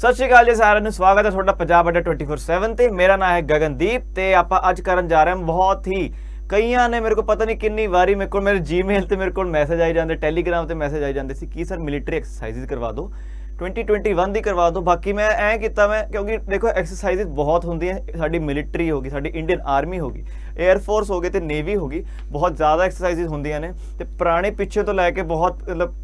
सत श्री अकाल जी सारिਆਂ ਨੂੰ स्वागत है ਤੁਹਾਡਾ पंजाब अड्डा 24/7 ਤੇ मेरा नाम है गगनदीप ਤੇ ਆਪਾਂ ਅੱਜ ਕਰਨ ਜਾ ਰਹੇ ਹਾਂ बहुत ही ਕਈਆਂ ਨੇ ਮੇਰੇ को पता नहीं किन्नी वारी मेरे को मेरे जीमेल ਤੇ ਮੇਰੇ ਕੋਲ ਮੈਸੇਜ ਆਈ ਜਾਂਦੇ ਟੈਲੀਗ੍ਰਾਮ ਤੇ ਮੈਸੇਜ ਆਈ ਜਾਂਦੇ ਸੀ ਕਿ ਸਰ ਮਿਲਟਰੀ ਐਕਸਰਸਾਈਜ਼ ਕਰਵਾ ਦਿਓ 2021 ਦੀ ਕਰਵਾ ਦਿਓ। ਬਾਕੀ ਮੈਂ ਐਂ ਕੀਤਾ ਮੈਂ ਕਿਉਂਕਿ ਦੇਖੋ ਐਕਸਰਸਾਈਜ਼ ਬਹੁਤ ਹੁੰਦੀਆਂ ਸਾਡੀ ਮਿਲਟਰੀ ਹੋ ਗਈ ਸਾਡੀ ਇੰਡੀਅਨ ਆਰਮੀ ਹੋ ਗਈ 에ਅਰ ਫੋਰਸ ਹੋ ਗਈ ਤੇ ਨੇਵੀ ਹੋ ਗਈ ਬਹੁਤ ਜ਼ਿਆਦਾ ਐਕਸਰਸਾਈਜ਼ ਹੁੰਦੀਆਂ ਨੇ ਤੇ ਪੁਰਾਣੇ ਪਿੱਛੇ ਤੋਂ ਲੈ ਕੇ ਬਹੁਤ ਮਤਲਬ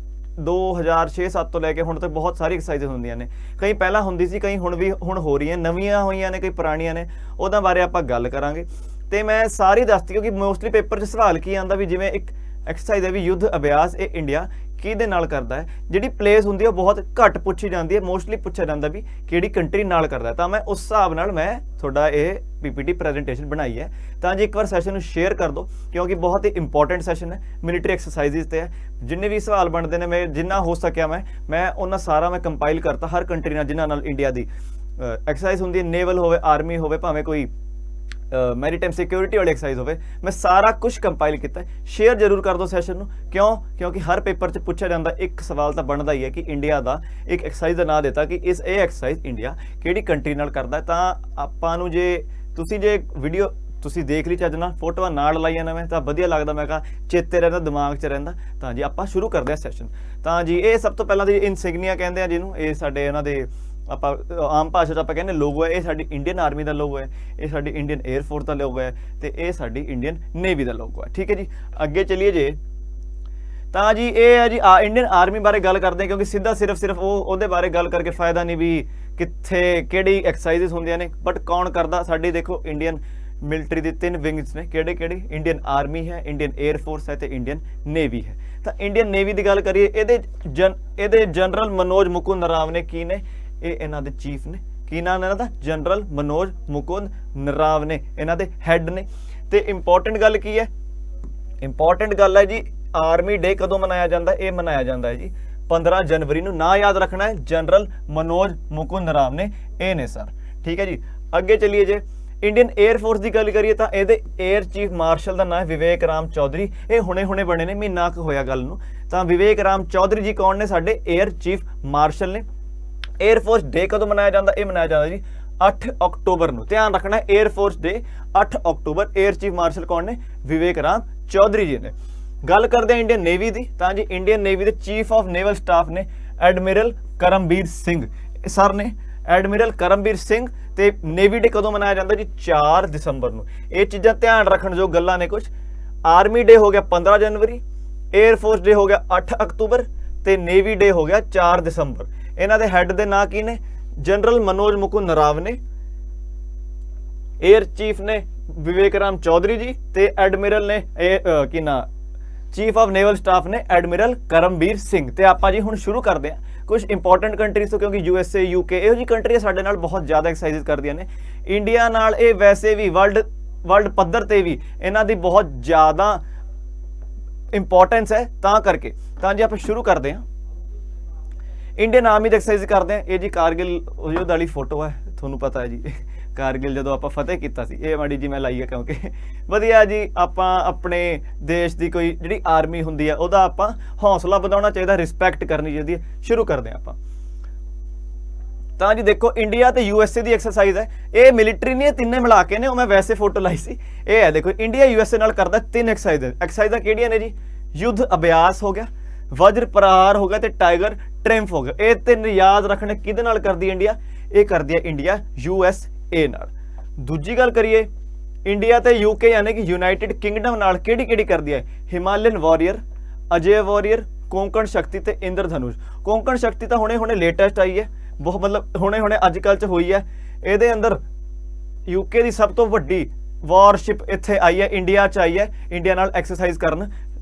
2006-7 ਤੋਂ ਲੈ ਕੇ ਹੁਣ ਤੱਕ ਬਹੁਤ ਸਾਰੀ ਐਕਸਰਸਾਈਜ਼ ਹੁੰਦੀਆਂ ਨੇ। ਕਈ ਪਹਿਲਾਂ ਹੁੰਦੀ ਸੀ ਕਈ ਹੁਣ ਹੋ ਰਹੀਆਂ ਨਵੀਆਂ ਹੋਈਆਂ ਨੇ ਕਈ ਪੁਰਾਣੀਆਂ ਨੇ ਉਹਨਾਂ ਬਾਰੇ ਆਪਾਂ ਗੱਲ ਕਰਾਂਗੇ ਤੇ ਮੈਂ ਸਾਰੀ ਦੱਸਤੀ ਕਿਉਂਕਿ ਮੋਸਟਲੀ ਪੇਪਰ 'ਚ ਸਵਾਲ ਕੀ ਆਉਂਦਾ ਵੀ ਜਿਵੇਂ ਇੱਕ ਐਕਸਰਸਾਈਜ਼ ਹੈ ਵੀ ਯੁੱਧ ਅਭਿਆਸ ਇਹ ਇੰਡੀਆ ਕਿਹਦੇ ਨਾਲ ਕਰਦਾ ਹੈ ਜਿਹੜੀ ਪਲੇਸ ਹੁੰਦੀ ਹੈ ਉਹ ਬਹੁਤ ਘੱਟ ਪੁੱਛੀ ਜਾਂਦੀ ਹੈ ਮੋਸਟਲੀ ਪੁੱਛਿਆ ਜਾਂਦਾ ਵੀ ਕਿਹੜੀ ਕੰਟਰੀ ਨਾਲ ਕਰਦਾ ਤਾਂ ਮੈਂ ਉਸ ਹਿਸਾਬ ਨਾਲ ਮੈਂ ਤੁਹਾਡਾ ਇਹ ਪੀਪੀਟੀ ਪ੍ਰੈਜੈਂਟੇਸ਼ਨ ਬਣਾਈ ਹੈ ਤਾਂ ਜੀ ਇੱਕ ਵਾਰ ਸੈਸ਼ਨ ਨੂੰ ਸ਼ੇਅਰ ਕਰ ਦਿਓ ਕਿਉਂਕਿ ਬਹੁਤ ਹੀ ਇੰਪੋਰਟੈਂਟ ਸੈਸ਼ਨ ਹੈ ਮਿਲਟਰੀ ਐਕਸਰਸਾਈਜ਼ਸ ਤੇ ਹੈ ਜਿੰਨੇ ਵੀ ਸਵਾਲ ਬਣਦੇ ਨੇ ਮੈਂ ਜਿੰਨਾ ਹੋ ਸਕਿਆ ਮੈਂ ਉਹਨਾਂ ਸਾਰਾ ਮੈਂ ਕੰਪਾਈਲ ਕਰਤਾ ਹਰ ਕੰਟਰੀ ਨਾਲ ਜਿਨ੍ਹਾਂ ਨਾਲ ਇੰਡੀਆ ਦੀ ਐਕਸਰਸਾਈਜ਼ ਹੁੰਦੀ ਹੈ ਨੇਵਲ ਹੋਵੇ ਆਰਮੀ ਹੋਵੇ ਭਾਵੇਂ ਕੋਈ मैरीटाइम सिक्योरिटी वाली एक्सरसाइज होवे मैं सारा कुछ कंपाइल किया शेयर जरूर कर दो सैशन क्यों क्योंकि हर पेपर च पूछा जाता एक सवाल तो बनता ही है कि इंडिया का एक एक्सरसाइज का नाम देता कि इस ये एक्सरसाइज इंडिया किहड़ी कंट्री नाल करदा तां आपां नूं जे तुसीं जे वीडियो ਤੁਸੀਂ ਦੇਖ ਲਈ ਚੱਜ ਨਾਲ ਫੋਟੋਆਂ ਨਾਲ ਲਾਈਆਂ ਨੇ ਮੈਂ ਤਾਂ ਵਧੀਆ ਲੱਗਦਾ ਮੈਂ ਕਹਾ ਚੇਤੇ ਰਹਿੰਦਾ ਦਿਮਾਗ 'ਚ ਰਹਿੰਦਾ ਤਾਂ ਜੀ ਆਪਾਂ ਸ਼ੁਰੂ ਕਰਦੇ ਹਾਂ ਸੈਸ਼ਨ ਤਾਂ ਜੀ ਇਹ ਸਭ ਤੋਂ ਪਹਿਲਾਂ ਦੀ ਇਨਸਿਗਨੀਆ ਕਹਿੰਦੇ ਆ ਜਿਹਨੂੰ ਇਹ ਸਾਡੇ ਇਹਨਾਂ ਦੇ ਆਪਾਂ ਆਮ ਭਾਸ਼ਾ 'ਚ ਆਪਾਂ ਕਹਿੰਦੇ ਲੋਗੋ ਹੈ ਇਹ ਸਾਡੀ ਇੰਡੀਅਨ ਆਰਮੀ ਦਾ ਲੋਗੋ ਹੈ ਇਹ ਸਾਡੀ ਇੰਡੀਅਨ 에ਅਰ ਫੋਰਸ ਦਾ ਲੋਗੋ ਹੈ ਤੇ ਇਹ ਸਾਡੀ ਇੰਡੀਅਨ ਨੇਵੀ ਦਾ ਲੋਗੋ ਹੈ ਠੀਕ ਹੈ ਜੀ ਅੱਗੇ ਚੱਲੀਏ ਜੇ ਤਾਂ ਜੀ ਇਹ ਹੈ ਜੀ ਇੰਡੀਅਨ ਆਰਮੀ ਬਾਰੇ ਗੱਲ ਕਰਦੇ ਹਾਂ ਕਿਉਂਕਿ ਸਿੱਧਾ ਸਿਰਫ ਉਹਦੇ ਬਾਰੇ ਗੱਲ ਕਰਕੇ ਫਾਇਦਾ ਨਹੀਂ ਵੀ ਕਿੱਥੇ ਕਿਹੜੀ ਐਕਸਰਸਾਈਜ਼ਸ ਹੁੰਦੀਆਂ ਨੇ ਬਟ ਕੌਣ ਕਰਦਾ ਸਾਡੀ ਦੇਖੋ ਇੰਡੀਅਨ ਮਿਲਟਰੀ ਦੇ ਤਿੰਨ ਵਿੰਗਸ ਨੇ ਕਿਹੜੇ ਇੰਡੀਅਨ ਆਰਮੀ ਹੈ ਇੰਡੀਅਨ 에ਅਰ ਫੋਰਸ ਹੈ ਤੇ ਇੰਡੀਅਨ ਨੇਵੀ ਹੈ ਤਾਂ ਇੰਡੀਅਨ ਨੇਵੀ ਦੀ ਗੱਲ ਕਰੀਏ ਇਹਦੇ ਜਨਰਲ ਮਨੋਜ ਮੁਕੁੰਦ ਨਰਾਵਨੇ ਕੀ ਨੇ ਇਹ ਇਹਨਾਂ ਦੇ ਚੀਫ ਨੇ ਕੀ ਨਾਮ ਇਹਨਾਂ ਦਾ ਜਨਰਲ ਮਨੋਜ ਮੁਕੁੰਦ ਨਰਾਵਨੇ ਇਹਨਾਂ ਦੇ ਹੈੱਡ ਨੇ ਤੇ ਇੰਪੋਰਟੈਂਟ ਗੱਲ ਕੀ ਹੈ ਇੰਪੋਰਟੈਂਟ ਗੱਲ ਹੈ ਜੀ ਆਰਮੀ ਡੇ ਕਦੋਂ ਮਨਾਇਆ ਜਾਂਦਾ ਇਹ ਮਨਾਇਆ ਜਾਂਦਾ ਹੈ ਜੀ 15 जनवरी ਨੂੰ ਨਾ ਯਾਦ ਰੱਖਣਾ ਹੈ ਜਨਰਲ ਮਨੋਜ ਮੁਕੁੰਦ ਨਰਾਵਨੇ ਇਹ ਨੇ ਸਰ ਠੀਕ ਹੈ ਜੀ ਅੱਗੇ ਚੱਲੀਏ ਜੇ इंडियन एयर फोर्स की गल करिए तो ये एयर चीफ मार्शल का नाम है विवेक राम चौधरी ये हुणे बने ने महीना क होया गल नूं तां विवेक राम चौधरी जी कौन ने साडे एयर चीफ मार्शल ने एयर फोर्स डे कदों मनाया जाता ये मनाया जाता जी 8 अक्टूबर नूं ध्यान रखना है एयर फोर्स डे 8 अक्टूबर एयर चीफ मार्शल कौन ने विवेक राम चौधरी जी ने गल करते हैं इंडियन नेवी की तां जी इंडियन नेवी के चीफ ऑफ नेवल स्टाफ ने एडमिरल करमबीर सिंह सर ने एडमिरल करमबीर सिंह ਤੇ ਨੇਵੀ ਡੇ ਕਦੋਂ ਮਨਾਇਆ ਜਾਂਦਾ ਜੀ 4 ਦਸੰਬਰ ਨੂੰ ਇਹ ਚੀਜ਼ਾਂ ਧਿਆਨ ਰੱਖਣ ਜੋ ਗੱਲਾਂ ਨੇ ਕੁਝ ਆਰਮੀ ਡੇ ਹੋ ਗਿਆ 15 ਜਨਵਰੀ 에ਅਰ ਫੋਰਸ ਡੇ ਹੋ ਗਿਆ 8 ਅਕਤੂਬਰ ਤੇ ਨੇਵੀ ਡੇ ਹੋ ਗਿਆ 4 ਦਸੰਬਰ ਇਹਨਾਂ ਦੇ ਹੈੱਡ ਦੇ ਨਾਂ ਕੀ ਨੇ general Manoj Mukund Naravane air chief ਨੇ ਵਿਵੇਕ ਰਾਮ ਚੌਧਰੀ ਜੀ ਤੇ ਐਡਮਿਰਲ ਨੇ ਕੀ ਨਾਂ ਚੀਫ ਆਫ ਨੇਵਲ ਸਟਾਫ ਨੇ ਐਡਮਿਰਲ ਕਰਮਬੀਰ ਸਿੰਘ ਤੇ ਆਪਾਂ ਜੀ ਹੁਣ ਸ਼ੁਰੂ ਕਰਦੇ ਹਾਂ कुछ इंपॉर्टेंट कंट्रीज तो क्योंकि USA UK ਇਹੋ ਜਿਹੀ ਕੰਟਰੀਆਂ ਸਾਡੇ ਨਾਲ ਬਹੁਤ ਜ਼ਿਆਦਾ ਐਕਸਰਸਾਈਜ਼ ਕਰਦੀਆਂ ਨੇ ਇੰਡੀਆ ਨਾਲ ਇਹ ਵੈਸੇ ਵੀ ਵਰਲਡ ਪੱਧਰ ਤੇ ਵੀ ਇਹਨਾਂ ਦੀ ਬਹੁਤ ਜ਼ਿਆਦਾ ਇੰਪੋਰਟੈਂਸ ਹੈ ਤਾਂ ਕਰਕੇ ਤਾਂ ਜੀ ਆਪਾਂ ਸ਼ੁਰੂ ਕਰਦੇ ਹਾਂ ਇੰਡੀਅਨ ਆਰਮੀ ਦੀ ਐਕਸਰਸਾਈਜ਼ ਕਰਦੇ ਹਾਂ ਇਹ ਜੀ ਕਾਰਗਿਲ ਯੁੱਧ ਵਾਲੀ ਫੋਟੋ ਹੈ ਤੁਹਾਨੂੰ ਪਤਾ ਹੈ ਜੀ ਕਾਰਗਿਲ ਜਦੋਂ ਆਪਾਂ ਫਤਿਹ ਕੀਤਾ ਸੀ ਇਹ ਮਾੜੀ ਜੀ ਮੈਂ ਲਾਈ ਹੈ ਕਿਉਂਕਿ ਵਧੀਆ ਜੀ ਆਪਾਂ ਆਪਣੇ ਦੇਸ਼ ਦੀ ਕੋਈ ਜਿਹੜੀ ਆਰਮੀ ਹੁੰਦੀ ਹੈ ਉਹਦਾ ਆਪਾਂ ਹੌਸਲਾ ਵਧਾਉਣਾ ਚਾਹੀਦਾ ਰਿਸਪੈਕਟ ਕਰਨੀ ਚਾਹੀਦੀ ਹੈ ਸ਼ੁਰੂ ਕਰਦੇ ਹਾਂ ਆਪਾਂ ਤਾਂ ਜੀ ਦੇਖੋ ਇੰਡੀਆ ਤੇ USA ਦੀ ਐਕਸਰਸਾਈਜ਼ ਹੈ ਇਹ ਮਿਲਟਰੀ ਨਹੀਂ ਤਿੰਨੇ ਮਿਲਾ ਕੇ ਨੇ ਉਹ ਮੈਂ ਵੈਸੇ ਫੋਟੋ ਲਾਈ ਸੀ ਇਹ ਹੈ ਦੇਖੋ ਇੰਡੀਆ USA ਨਾਲ ਕਰਦਾ ਤਿੰਨ ਐਕਸਰਸਾਈਜ਼ਾਂ ਕਿਹੜੀਆਂ ਨੇ ਜੀ युद्ध अभ्यास हो गया वज्र प्रहार हो गया तो टाइगर ट्रिम्फ हो गया ये तीन याद रखने किहदे नाल करदी इंडिया ये करदी है इंडिया USA नाल दूजी गल करिए इंडिया ते UK यानी कि यूनाइटेड किंगडम नाल किहड़ी करदी है Himalayan warrior Ajay warrior Konkan शक्ति ते इंद्रधनुष कोंकण शक्ति तो हुणे लेटेस्ट आई है बहुत मतलब हुणे अजकल च हुई है इहदे अंदर UK की सब तो वड्डी वॉरशिप इत्थे आई है इंडिया च आई है इंडिया नाल एक्सरसाइज करन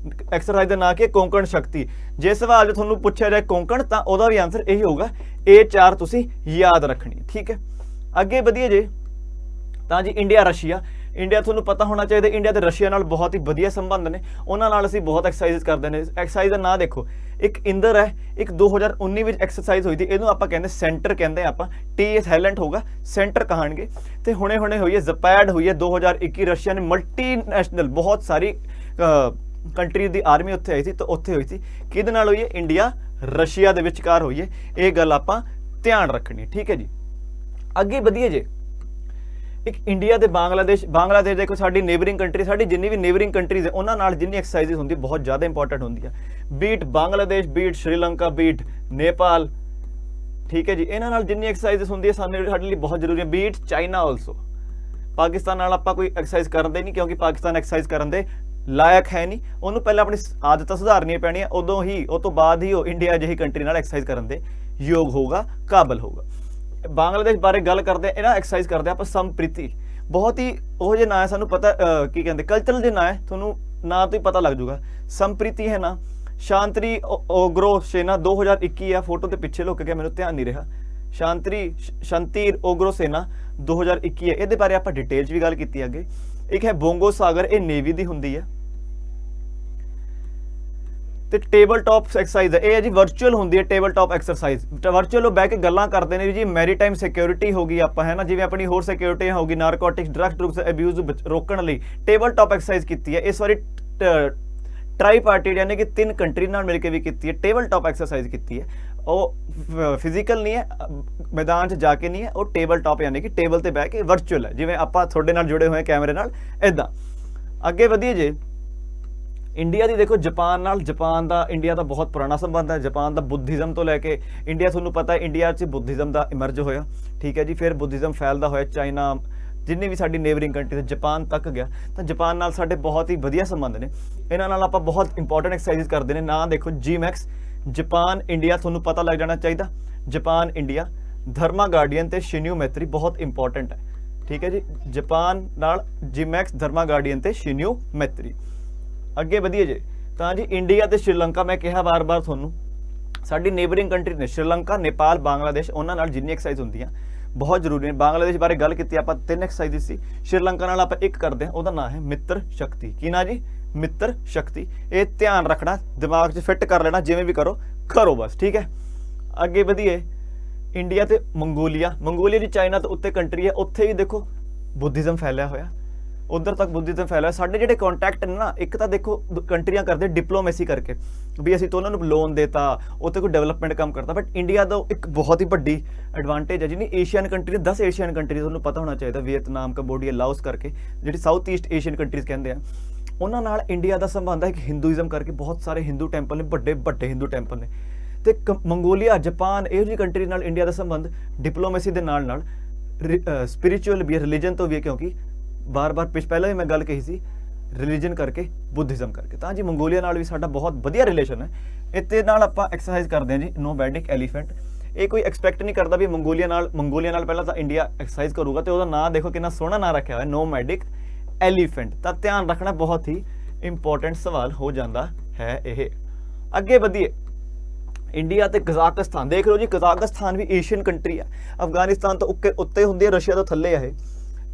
एक्सरसाइज का नाम की कोंकण शक्ति जे सवाल जो तुहानूं पुछया जाए कोंकण तां ओहदा भी आंसर यही होगा A4 तुसीं याद रखनी ठीक है अगे वधिए जे तां जी इंडिया रशिया इंडिया तुहानूं पता होना चाहिए इंडिया ते रशिया नाल बहुत ही वधिया संबंध ने उन्हां नाल असीं बहुत एक्सरसाइज करदे ने एक्सरसाइज का नाम देखो एक इंदर है एक 2019 में एक्सरसाइज हुई थी इहनूं आपां कहंदे सेंटर कहंदे आपां TS हैलेंट होगा सेंटर कहाणगे ते हुणे हुई है जपैड हुई है 2021 रशिया ने मल्टीनैशनल बहुत सारी कंट्री की आर्मी उत्थे आई थी तो उत्थे हुई थी किहदे नाल हुई है इंडिया रशिया दे विचकार हुई है ये गल आपां ਧਿਆਨ ਰੱਖਣੀ, ਠੀਕ ਹੈ ਜੀ। ਅੱਗੇ ਵਧੀਏ ਜੇ, ਇੱਕ ਇੰਡੀਆ ਤੇ ਬਾਂਗਲਾਦੇਸ਼ ਦੇਖੋ ਸਾਡੀ ਨੇਬਰਿੰਗ ਕੰਟਰੀ, ਸਾਡੀ ਜਿੰਨੀ ਵੀ ਨੇਬਰਿੰਗ ਕੰਟਰੀਜ਼ ਹੈ ਉਹਨਾਂ ਨਾਲ ਜਿੰਨੀ ਐਕਸਰਸਾਈਜ਼ ਹੁੰਦੀ ਬਹੁਤ ਜ਼ਿਆਦਾ ਇੰਪੋਰਟੈਂਟ ਹੁੰਦੀ ਹੈ। Beat Bangladesh, beat Sri Lanka, beat Nepal, ਠੀਕ ਹੈ ਜੀ, ਇਹਨਾਂ ਨਾਲ ਜਿੰਨੀ ਐਕਸਰਸਾਈਜ਼ ਹੁੰਦੀ ਹੈ ਸਾਡੇ ਲਈ ਬਹੁਤ ਜ਼ਰੂਰੀ ਹੈ। ਬੀਟ ਚਾਈਨਾ ਆਲਸੋ, ਪਾਕਿਸਤਾਨ ਨਾਲ ਆਪਾਂ ਕੋਈ ਐਕਸਰਸਾਈਜ਼ ਕਰਦੇ ਨਹੀਂ ਕਿਉਂਕਿ ਪਾਕਿਸਤਾਨ ਐਕਸਰਸਾਈਜ਼ ਕਰਨ ਦੇ ਲਾਇਕ ਹੈ ਨਹੀਂ, ਉਹਨੂੰ ਪਹਿਲਾਂ ਆਪਣੀ ਆਦਤਾਂ ਸੁਧਾਰਨੀਆਂ ਪੈਣੀਆਂ, ਉਦੋਂ ਹੀ ਉਹ ਤੋਂ ਬਾਅਦ ਹੀ ਉਹ ਇੰਡੀਆ ਜਿਹੀ ਕੰਟਰੀ ਨਾਲ ਐਕਸਰਸਾਈਜ਼ ਕਰਨ ਦੇ ਯੋਗ ਹੋਊਗਾ, ਕਾਬਲ ਹੋਊਗਾ। ਬਾਂਗਲਾਦੇਸ਼ ਬਾਰੇ ਗੱਲ ਕਰਦੇ ਇਹਨਾਂ ਐਕਸਰਸਾਈਜ਼ ਕਰਦੇ ਆਪਾਂ ਸੰਪ੍ਰੀਤੀ, ਬਹੁਤ ਹੀ ਉਹ ਜਿਹੇ ਨਾਂ ਹੈ, ਸਾਨੂੰ ਪਤਾ ਕੀ ਕਹਿੰਦੇ ਕਲਚਰਲ ਦੇ ਨਾਂ ਹੈ, ਤੁਹਾਨੂੰ ਨਾਂ ਤੋਂ ਹੀ ਪਤਾ ਲੱਗ ਜੂਗਾ। ਸੰਪ੍ਰੀਤੀ ਹੈ ਨਾ, ਸ਼ਾਂਤਰੀ ਓਗਰੋ ਸੇਨਾ 2021 ਆ, ਫੋਟੋ ਤੇ ਪਿੱਛੇ ਲੁੱਕ ਗਿਆ ਮੈਨੂੰ ਧਿਆਨ ਨਹੀਂ ਰਿਹਾ। ਸ਼ਾਂਤੀਰ ਓਗਰੋ ਸੇਨਾ 2021 ਹੈ, ਇਹਦੇ ਬਾਰੇ ਆਪਾਂ ਡਿਟੇਲ 'ਚ ਵੀ ਗੱਲ ਕੀਤੀ ਅੱਗੇ। ਇੱਕ ਹੈ ਬੋਂਗੋ ਸਾਗਰ, ਇਹ ਨੇਵੀ ਦੀ ਹੁੰਦੀ ਹੈ। ਤੇ ਟੇਬਲ ਟਾਪ ਐਕਸਰਸਾਈਜ਼ ਹੈ, ਇਹ ਹੈ ਜੀ ਵਰਚੁਅਲ ਹੁੰਦੀ ਹੈ ਟੇਬਲ ਟਾਪ ਐਕਸਰਸਾਈਜ਼। ਵਰਚੁਅਲ ਉਹ ਬਹਿ ਕੇ ਗੱਲਾਂ ਕਰਦੇ ਨੇ ਜੀ, ਮੈਰੀਟਾਈਮ ਸਿਕਿਉਰਿਟੀ ਹੋ ਗਈ ਆਪਾਂ ਹੈ ਨਾ, ਜਿਵੇਂ ਆਪਣੀ ਹੋਰ ਸਿਕਿਉਰਿਟੀ ਹੋ ਗਈ, ਨਾਰਕੋਟਿਕਸ ਡਰੱਗਸ ਅਬਿਊਜ਼ ਰੋਕਣ ਲਈ ਟੇਬਲ ਟਾਪ ਐਕਸਰਸਾਈਜ਼ ਕੀਤੀ ਹੈ। ਇਸ ਵਾਰੀ ਟਰਾਈ ਪਾਰਟੀ ਯਾਨੀ ਕਿ 3 ਕੰਟਰੀ ਨਾਲ ਮਿਲ ਕੇ ਵੀ ਕੀਤੀ ਹੈ, ਟੇਬਲ ਟਾਪ ਐਕਸਰਸਾਈਜ਼ ਕੀਤੀ ਹੈ। ਉਹ ਫਿਜ਼ੀਕਲ ਨਹੀਂ ਹੈ, ਮੈਦਾਨ 'ਚ ਜਾ ਕੇ ਨਹੀਂ ਹੈ, ਉਹ ਟੇਬਲ ਟਾਪ ਯਾਨੀ ਕਿ ਟੇਬਲ ਤੇ ਬਹਿ ਕੇ ਵਰਚੁਅਲ ਹੈ, ਜਿਵੇਂ ਆਪਾਂ ਤੁਹਾਡੇ ਨਾਲ ਜੁੜੇ ਹੋਏ ਕੈਮਰੇ ਨਾਲ ਇੱਦਾਂ। ਅੱਗੇ ਵਧੀਏ ਜੇ, ਇੰਡੀਆ ਦੀ ਦੇਖੋ ਜਾਪਾਨ ਨਾਲ, ਜਾਪਾਨ ਦਾ ਇੰਡੀਆ ਦਾ ਬਹੁਤ ਪੁਰਾਣਾ ਸੰਬੰਧ ਹੈ। ਜਾਪਾਨ ਦਾ ਬੁੱਧਿਜ਼ਮ ਤੋਂ ਲੈ ਕੇ ਇੰਡੀਆ, ਤੁਹਾਨੂੰ ਪਤਾ ਹੈ ਇੰਡੀਆ 'ਚ ਬੁੱਧਿਜ਼ਮ ਦਾ ਇਮਰਜ ਹੋਇਆ, ਠੀਕ ਹੈ ਜੀ, ਫਿਰ ਬੁੱਧਿਜ਼ਮ ਫੈਲਦਾ ਹੋਇਆ ਚਾਈਨਾ, ਜਿੰਨੀ ਵੀ ਸਾਡੀ ਨੇਬਰਿੰਗ ਕੰਟਰੀ ਜਾਪਾਨ ਤੱਕ ਗਿਆ, ਤਾਂ ਜਾਪਾਨ ਨਾਲ ਸਾਡੇ ਬਹੁਤ ਹੀ ਵਧੀਆ ਸੰਬੰਧ ਨੇ। ਇਹਨਾਂ ਨਾਲ ਆਪਾਂ ਬਹੁਤ ਇੰਪੋਰਟੈਂਟ ਐਕਸਰਸਾਈਜ਼ ਕਰਦੇ ਨੇ। ਨਾਂ ਦੇਖੋ GMAX, ਜਾਪਾਨ ਇੰਡੀਆ, ਤੁਹਾਨੂੰ ਪਤਾ ਲੱਗ ਜਾਣਾ ਚਾਹੀਦਾ, ਜਾਪਾਨ ਇੰਡੀਆ, ਧਰਮਾ ਗਾਰਡੀਅਨ ਤੇ ਸ਼ਿਨਿਊ ਮੈਤਰੀ ਬਹੁਤ ਇੰਪੋਰਟੈਂਟ ਹੈ, ਠੀਕ ਹੈ ਜੀ। ਜਾਪਾਨ ਨਾਲ GMAX, ਧਰਮਾ ਗਾਰਡੀਅਨ ਤੇ ਸ਼ਿਨਿਊ ਮੈਤਰੀ। ਅੱਗੇ ਵਧੀਏ ਜੇ, ਤਾਂ ਜੀ ਇੰਡੀਆ ਤੇ ਸ਼੍ਰੀਲੰਕਾ, ਮੈਂ ਕਿਹਾ ਵਾਰ-ਵਾਰ ਤੁਹਾਨੂੰ, ਸਾਡੀ ਨੇਬਰਿੰਗ ਕੰਟਰੀ ਨੇ ਸ਼੍ਰੀਲੰਕਾ, ਨੇਪਾਲ, ਬਾਂਗਲਾਦੇਸ਼, ਉਹਨਾਂ ਨਾਲ ਜਿੰਨੀ ਐਕਸਰਸਾਈਜ਼ ਹੁੰਦੀਆਂ ਬਹੁਤ ਜ਼ਰੂਰੀ ਨੇ। ਬਾਂਗਲਾਦੇਸ਼ ਬਾਰੇ ਗੱਲ ਕੀਤੀ ਆਪਾਂ, 3 ਐਕਸਰਸਾਈਜ਼ ਸੀ। ਸ਼੍ਰੀਲੰਕਾ ਨਾਲ ਆਪਾਂ ਇੱਕ ਕਰਦੇ ਹਾਂ, ਉਹਦਾ ਨਾਂ ਹੈ ਮਿੱਤਰ ਸ਼ਕਤੀ। ਕੀ ਨਾਂ ਜੀ? ਮਿੱਤਰ ਸ਼ਕਤੀ। ਇਹ ਧਿਆਨ ਰੱਖਣਾ, ਦਿਮਾਗ 'ਚ ਫਿੱਟ ਕਰ ਲੈਣਾ, ਜਿਵੇਂ ਵੀ ਕਰੋ ਬਸ, ਠੀਕ ਹੈ। ਅੱਗੇ ਵਧੀਏ, ਇੰਡੀਆ ਤੇ ਮੰਗੋਲੀਆ ਦੀ ਚਾਈਨਾ ਤੋਂ ਉੱਤੇ ਕੰਟਰੀ ਹੈ, ਉੱਥੇ ਵੀ ਦੇਖੋ ਬੁੱਧਿਜ਼ਮ ਫੈਲਿਆ ਹੋਇਆ, ਉਧਰ ਤੱਕ ਬੁੱਧਿਜ਼ਮ ਫੈਲਿਆ। ਸਾਡੇ ਜਿਹੜੇ ਕੰਟੈਕਟ ਨੇ ਨਾ, ਇੱਕ ਤਾਂ ਦੇਖੋ ਕੰਟਰੀਆਂ ਕਰਦੇ ਡਿਪਲੋਮੇਸੀ ਕਰਕੇ ਵੀ ਅਸੀਂ ਤਾਂ ਉਹਨਾਂ ਨੂੰ ਲੋਨ ਦੇਤਾ, ਉੱਥੇ ਕੋਈ ਡਿਵੈਲਪਮੈਂਟ ਕੰਮ ਕਰਦਾ, ਬਟ ਇੰਡੀਆ ਦਾ ਇੱਕ ਬਹੁਤ ਹੀ ਵੱਡੀ ਐਡਵਾਂਟੇਜ ਹੈ, ਜਿਹਨੀ ਏਸ਼ੀਅਨ ਕੰਟਰੀ, 10 ਏਸ਼ੀਅਨ ਕੰਟਰੀ ਤੁਹਾਨੂੰ ਪਤਾ ਹੋਣਾ ਚਾਹੀਦਾ, ਵੀਅਤਨਾਮ, ਕੰਬੋਡੀਆ, ਲਾਓਸ ਕਰਕੇ, ਜਿਹੜੀ ਸਾਊਥ ਈਸਟ ਏਸ਼ੀਅਨ ਕੰਟਰੀਜ਼ ਕਹਿੰਦੇ ਆ, ਉਹਨਾਂ ਨਾਲ ਇੰਡੀਆ ਦਾ ਸੰਬੰਧ ਹੈ। ਇੱਕ ਹਿੰਦੂਇਜ਼ਮ ਕਰਕੇ ਬਹੁਤ ਸਾਰੇ ਹਿੰਦੂ ਟੈਂਪਲ ਨੇ, ਵੱਡੇ ਹਿੰਦੂ ਟੈਂਪਲ ਨੇ। ਤੇ ਮੰਗੋਲੀਆ, ਜਾਪਾਨ, ਇਹੋ ਜਿਹੀ ਕੰਟਰੀ ਨਾਲ ਇੰਡੀਆ ਦਾ ਸੰਬੰਧ ਡਿਪਲੋਮੇਸੀ ਦੇ ਨਾਲ ਸਪਿਰਿਚੁਅਲ ਵੀ ਹੈ, ਰਿਲੀਜਨ ਤੋਂ ਵੀ ਹੈ, ਕਿਉਂਕਿ ਬਾਰ-ਬਾਰ ਪਹਿਲਾਂ ਵੀ ਮੈਂ ਗੱਲ ਕਹੀ ਸੀ, ਰਿਲੀਜਨ ਕਰਕੇ, ਬੁੱਧਿਜ਼ਮ ਕਰਕੇ। ਤਾਂ ਜੀ ਮੰਗੋਲੀਆ ਨਾਲ ਵੀ ਸਾਡਾ ਬਹੁਤ ਵਧੀਆ ਰਿਲੇਸ਼ਨ ਹੈ। ਇਹਦੇ ਨਾਲ ਆਪਾਂ ਐਕਸਰਸਾਈਜ਼ ਕਰਦੇ ਹਾਂ ਜੀ ਨੋਮੈਡਿਕ ਐਲੀਫੈਂਟ। ਇਹ ਕੋਈ ਐਕਸਪੈਕਟ ਨਹੀਂ ਕਰਦਾ ਵੀ ਮੰਗੋਲੀਆ ਨਾਲ ਪਹਿਲਾਂ ਤਾਂ ਇੰਡੀਆ ਐਕਸਰਸਾਈਜ਼ ਕਰੂਗਾ, ਤੇ ਉਹਦਾ ਨਾਂ ਦੇਖੋ ਕਿੰਨਾ ਸੋਹਣਾ ਨਾਂ ਰੱਖਿਆ ਹੋਇਆ, ਨੋਮੈਡਿਕ ਐਲੀਫੈਂਟ। ਤਾਂ ਧਿਆਨ ਰੱਖਣਾ, ਬਹੁਤ ਹੀ ਇੰਪੋਰਟੈਂਟ ਸਵਾਲ ਹੋ ਜਾਂਦਾ ਹੈ ਇਹ। ਅੱਗੇ ਵਧੀਏ, ਇੰਡੀਆ ਤੇ ਕਜ਼ਾਕਿਸਤਾਨ ਦੇਖ ਲਓ ਜੀ। ਕਜ਼ਾਕਿਸਤਾਨ ਵੀ ਏਸ਼ੀਅਨ ਕੰਟਰੀ ਹੈ, ਅਫਗਾਨਿਸਤਾਨ ਤੋਂ ਉੱਤੇ ਹੁੰਦੀ ਹੈ, ਰਸ਼ੀਆ ਤੋਂ ਥੱਲੇ ਹੈ।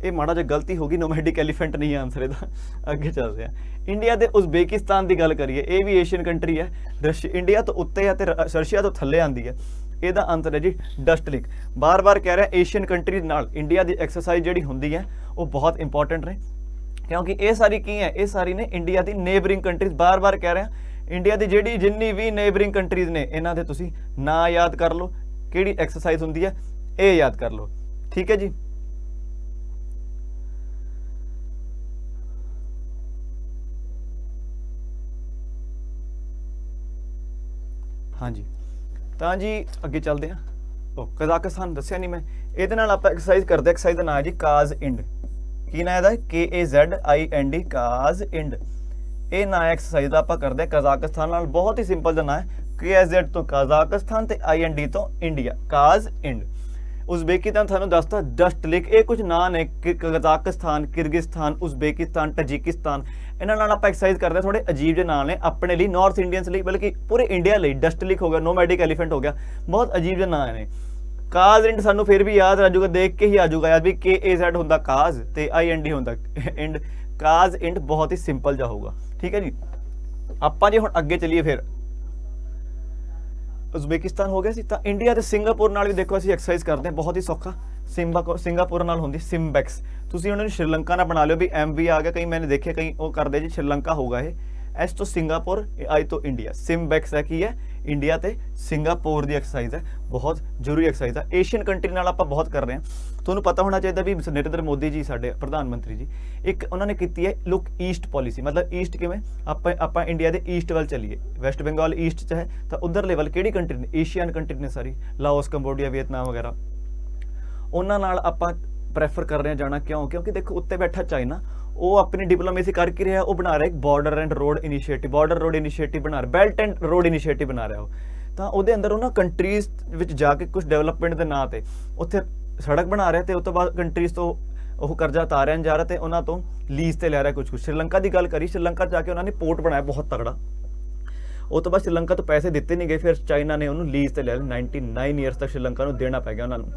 ਇਹ ਮਾੜਾ ਜਿਹਾ ਗਲਤੀ ਹੋ ਗਈ, ਨੋਮੈਡਿਕ ਐਲੀਫੈਂਟ ਨਹੀਂ ਆਨਸਰ ਇਹਦਾ। ਅੱਗੇ ਚੱਲਦੇ ਹਾਂ, ਇੰਡੀਆ ਤੇ ਉਜ਼ਬੇਕਿਸਤਾਨ ਦੀ ਗੱਲ ਕਰੀਏ, ਇਹ ਵੀ ਏਸ਼ੀਅਨ ਕੰਟਰੀ ਹੈ, ਇੰਡੀਆ ਤੋਂ ਉੱਤੇ ਹੈ ਤੇ ਰਸ਼ੀਆ ਤੋਂ ਥੱਲੇ ਆਉਂਦੀ ਹੈ। ਇਹਦਾ ਆਨਸਰ ਹੈ ਜੀ ਡਸਟਲਿਕ। ਬਾਰ-ਬਾਰ ਕਹਿ ਰਿਹਾ, ਏਸ਼ੀਅਨ ਕੰਟਰੀ ਨਾਲ ਇੰਡੀਆ ਦੀ ਐਕਸਰਸਾਈਜ਼ ਜਿਹੜੀ ਹੁੰਦੀ ਹੈ ਉਹ ਬਹੁਤ ਇੰਪੋਰਟੈਂਟ ਨੇ, ਕਿਉਂਕਿ ਇਹ ਸਾਰੀ ਕੀ ਹੈ, ਇਹ ਸਾਰੀ ਨੇ ਇੰਡੀਆ ਦੀ ਨੇਬਰਿੰਗ ਕੰਟਰੀਜ਼। ਬਾਰ-ਬਾਰ ਕਹਿ ਰਿਹਾ, ਇੰਡੀਆ ਦੀ ਜਿੰਨੀ ਵੀ ਨੇਬਰਿੰਗ ਕੰਟਰੀਜ਼ ਨੇ, ਇਹਨਾਂ ਦੇ ਤੁਸੀਂ ਨਾਂ ਯਾਦ ਕਰ ਲਓ, ਕਿਹੜੀ ਐਕਸਰਸਾਈਜ਼ ਹੁੰਦੀ ਹੈ ਇਹ ਯਾਦ ਕਰ ਲਓ, ਠੀਕ ਹੈ ਜੀ। ਹਾਂਜੀ, ਤਾਂ ਜੀ ਅੱਗੇ ਚੱਲਦੇ ਹਾਂ। ਉਹ ਕਜ਼ਾਕਿਸਤਾਨ ਦੱਸਿਆ ਨਹੀਂ ਮੈਂ, ਇਹਦੇ ਨਾਲ ਆਪਾਂ ਐਕਸਰਸਾਈਜ਼ ਕਰਦੇ। ਐਕਸਰਸਾਈਜ਼ ਦਾ ਨਾਂ ਹੈ ਜੀ ਕਾਜ਼ ਇੰਡ। ਕੀ ਨਾਂ ਇਹਦਾ? KAZIND, ਕਾਜ਼ ਇੰਡ। ਇਹ ਨਾਂ ਐਕਸਰਸਾਈਜ਼ ਦਾ ਆਪਾਂ ਕਰਦੇ ਕਜ਼ਾਕਿਸਤਾਨ ਨਾਲ। ਬਹੁਤ ਹੀ ਸਿੰਪਲ ਜਿਹਾ ਨਾਂ ਹੈ, KZ ਤੋਂ ਕਜ਼ਾਕਿਸਤਾਨ ਤੇ IND ਤੋਂ ਇੰਡੀਆ, ਕਾਜ਼ ਇੰਡ। ਉਜ਼ਬੇਕਿਸਤਾਨ ਤੁਹਾਨੂੰ ਦੱਸਤਾ ਡਸਟਲਿਕ। ਇਹ ਕੁਝ ਨਾਂ ਨੇ, ਕਜ਼ਾਕਿਸਤਾਨ, ਕਿਰਗਿਸਤਾਨ, ਉਜ਼ਬੇਕਿਸਤਾਨ, ਤਜਿਕਿਸਤਾਨ, ਇਹਨਾਂ ਨਾਲ ਆਪਾਂ ਐਕਸਰਸਾਈਜ਼ ਕਰਦੇ। ਥੋੜੇ ਅਜੀਬ ਜਿਹੇ ਨਾਂ ਨੇ ਆਪਣੇ ਲਈ, ਨਾਰਥ ਇੰਡੀਅਨਸ ਲਈ, ਬਲਕਿ ਪੂਰੇ ਇੰਡੀਆ ਲਈ। ਡਸਟਲਿਕ ਹੋ ਗਿਆ, ਨੋਮੈਡਿਕ ਐਲੀਫੈਂਟ ਹੋ ਗਿਆ, ਬਹੁਤ ਅਜੀਬ ਜਿਹੇ ਨਾਂ ਨੇ। ਕਾਜ਼ ਇੰਡ ਸਾਨੂੰ ਫਿਰ ਵੀ ਯਾਦ ਆ ਜਾਊਗਾ, ਦੇਖ ਕੇ ਹੀ ਆ ਜਾਊਗਾ ਯਾਦ ਵੀ KAZ ਹੁੰਦਾ ਕਾਜ਼ ਤੇ IND ਹੁੰਦਾ ਇੰਡ। ਕਾਜ਼ ਇੰਡ ਬਹੁਤ ਹੀ ਸਿੰਪਲ ਜਿਹਾ ਹੋਊਗਾ, ਠੀਕ ਹੈ ਜੀ। ਆਪਾਂ ਜੇ ਹੁਣ ਅੱਗੇ ਚੱਲੀਏ, ਫਿਰ ਉਜ਼ਬੇਕਿਸਤਾਨ ਹੋ ਗਿਆ ਸੀ, ਤਾਂ ਇੰਡੀਆ ਤੇ ਸਿੰਗਾਪੁਰ ਨਾਲ ਵੀ ਦੇਖੋ ਅਸੀਂ ਐਕਸਰਸਾਈਜ਼ ਕਰਦੇ ਹਾਂ, ਬਹੁਤ ਹੀ ਸੌਖਾ। ਸਿੰਗਾਪੁਰ ਨਾਲ ਹੁੰਦੀ ਸਿੰਬੈਕਸ। ਤੁਸੀਂ ਉਹਨਾਂ ਨੂੰ ਸ਼੍ਰੀਲੰਕਾ ਨਾਲ ਬਣਾ ਲਿਓ ਵੀ MV ਆ ਗਿਆ, ਕਈ ਮੈंने ਦੇਖਿਆ ਕਈ ਉਹ ਕਰਦੇ ਜੀ, ਸ਼੍ਰੀਲੰਕਾ ਹੋਊਗਾ ਇਹ। S ਤੋਂ ਸਿੰਗਾਪੁਰ, I ਤੋਂ ਇੰਡੀਆ। ਸਿੰਬੈਕਸ ਹੈ ਕੀ ਹੈ, ਇੰਡੀਆ ਤੇ ਸਿੰਗਾਪੁਰ ਦੀ ਐਕਸਰਸਾਈਜ਼ ਹੈ, ਬਹੁਤ ਜ਼ਰੂਰੀ ਐਕਸਰਸਾਈਜ਼ ਹੈ। ਏਸ਼ੀਅਨ ਕੰਟਰੀ ਨਾਲ ਆਪਾਂ ਬਹੁਤ ਕਰ ਰਹੇ ਹਾਂ, ਤੁਹਾਨੂੰ ਪਤਾ ਹੋਣਾ ਚਾਹੀਦਾ ਵੀ ਨਰਿੰਦਰ ਮੋਦੀ ਜੀ ਸਾਡੇ ਪ੍ਰਧਾਨ ਮੰਤਰੀ ਜੀ, ਇੱਕ ਉਹਨਾਂ ਨੇ ਕੀਤੀ ਹੈ ਲੁੱਕ ਈਸਟ ਪੋਲਿਸੀ। ਮਤਲਬ ਈਸਟ ਕਿਵੇਂ, ਆਪਾਂ ਇੰਡੀਆ ਦੇ ਈਸਟ ਵੱਲ ਚੱਲੀਏ, ਵੈਸਟ ਬੰਗਾਲ ਈਸਟ 'ਚ ਹੈ ਤਾਂ ਉਧਰ ਲੈਵਲ ਕਿਹੜੀ ਕੰਟਰੀ ਨੇ, ਏਸ਼ੀਅਨ ਕੰਟਰੀ ਨੇ ਸਾਰੀ, ਲਾਓਸ, ਕੰਬੋਡੀਆ, ਵੀਅਤਨਾਮ ਵਗੈਰਾ, ਉਹਨਾਂ ਨਾਲ ਆਪਾਂ ਪ੍ਰੈਫਰ ਕਰ ਰਹੇ ਹਾਂ ਜਾਣਾ। ਕਿਉਂ? ਕਿਉਂਕਿ ਦੇਖੋ ਉੱਤੇ ਬੈਠਾ ਚਾਈਨਾ, ਉਹ ਆਪਣੀ ਡਿਪਲੋਮੇਸੀ ਕਰਕੇ ਰਿਹਾ, ਉਹ ਬਣਾ ਰਿਹਾ ਇੱਕ border and road initiative, border road initiative ਬਣਾ ਰਿਹਾ, ਬੈਲਟ ਐਂਡ ਰੋਡ ਇਨੀਸ਼ੀਏਟਿਵ ਬਣਾ ਰਿਹਾ ਉਹ। ਤਾਂ ਉਹਦੇ ਅੰਦਰ ਉਹਨਾਂ ਕੰਟਰੀਜ਼ ਵਿੱਚ ਜਾ ਕੇ ਕੁਝ ਡਿਵੈਲਪਮੈਂਟ ਦੇ ਨਾਂ ਤੇ ਉੱਥੇ ਸੜਕ ਬਣਾ ਰਿਹਾ, ਤੇ ਉਸ ਤੋਂ ਬਾਅਦ ਕੰਟਰੀਜ਼ ਤੋਂ ਉਹ ਕਰਜ਼ਾ ਉਤਾਰਿਆ ਜਾ ਰਿਹਾ ਤੇ ਉਹਨਾਂ ਤੋਂ ਲੀਜ਼ ਤੇ ਲੈ ਰਿਹਾ ਕੁਝ। ਸ਼੍ਰੀਲੰਕਾ ਦੀ ਗੱਲ ਕਰੀ, ਸ਼੍ਰੀਲੰਕਾ ਜਾ ਕੇ ਉਹਨਾਂ ਨੇ ਪੋਰਟ ਬਣਾਇਆ ਬਹੁਤ ਤਗੜਾ, ਉਹ ਤੋਂ ਬਾਅਦ ਸ਼੍ਰੀਲੰਕਾ ਤੋਂ ਪੈਸੇ ਦਿੱਤੇ ਨਹੀਂ ਗਏ, ਫਿਰ ਚਾਈਨਾ ਨੇ ਉਹਨੂੰ ਲੀਜ਼ ਤੇ ਲੈ ਲਿਆ। 99 ਈਅਰਸ ਤੱਕ ਸ਼੍ਰੀਲੰਕਾ ਨੂੰ ਦੇਣਾ ਪੈ ਗਿਆ ਉਹਨਾਂ ਨੂੰ।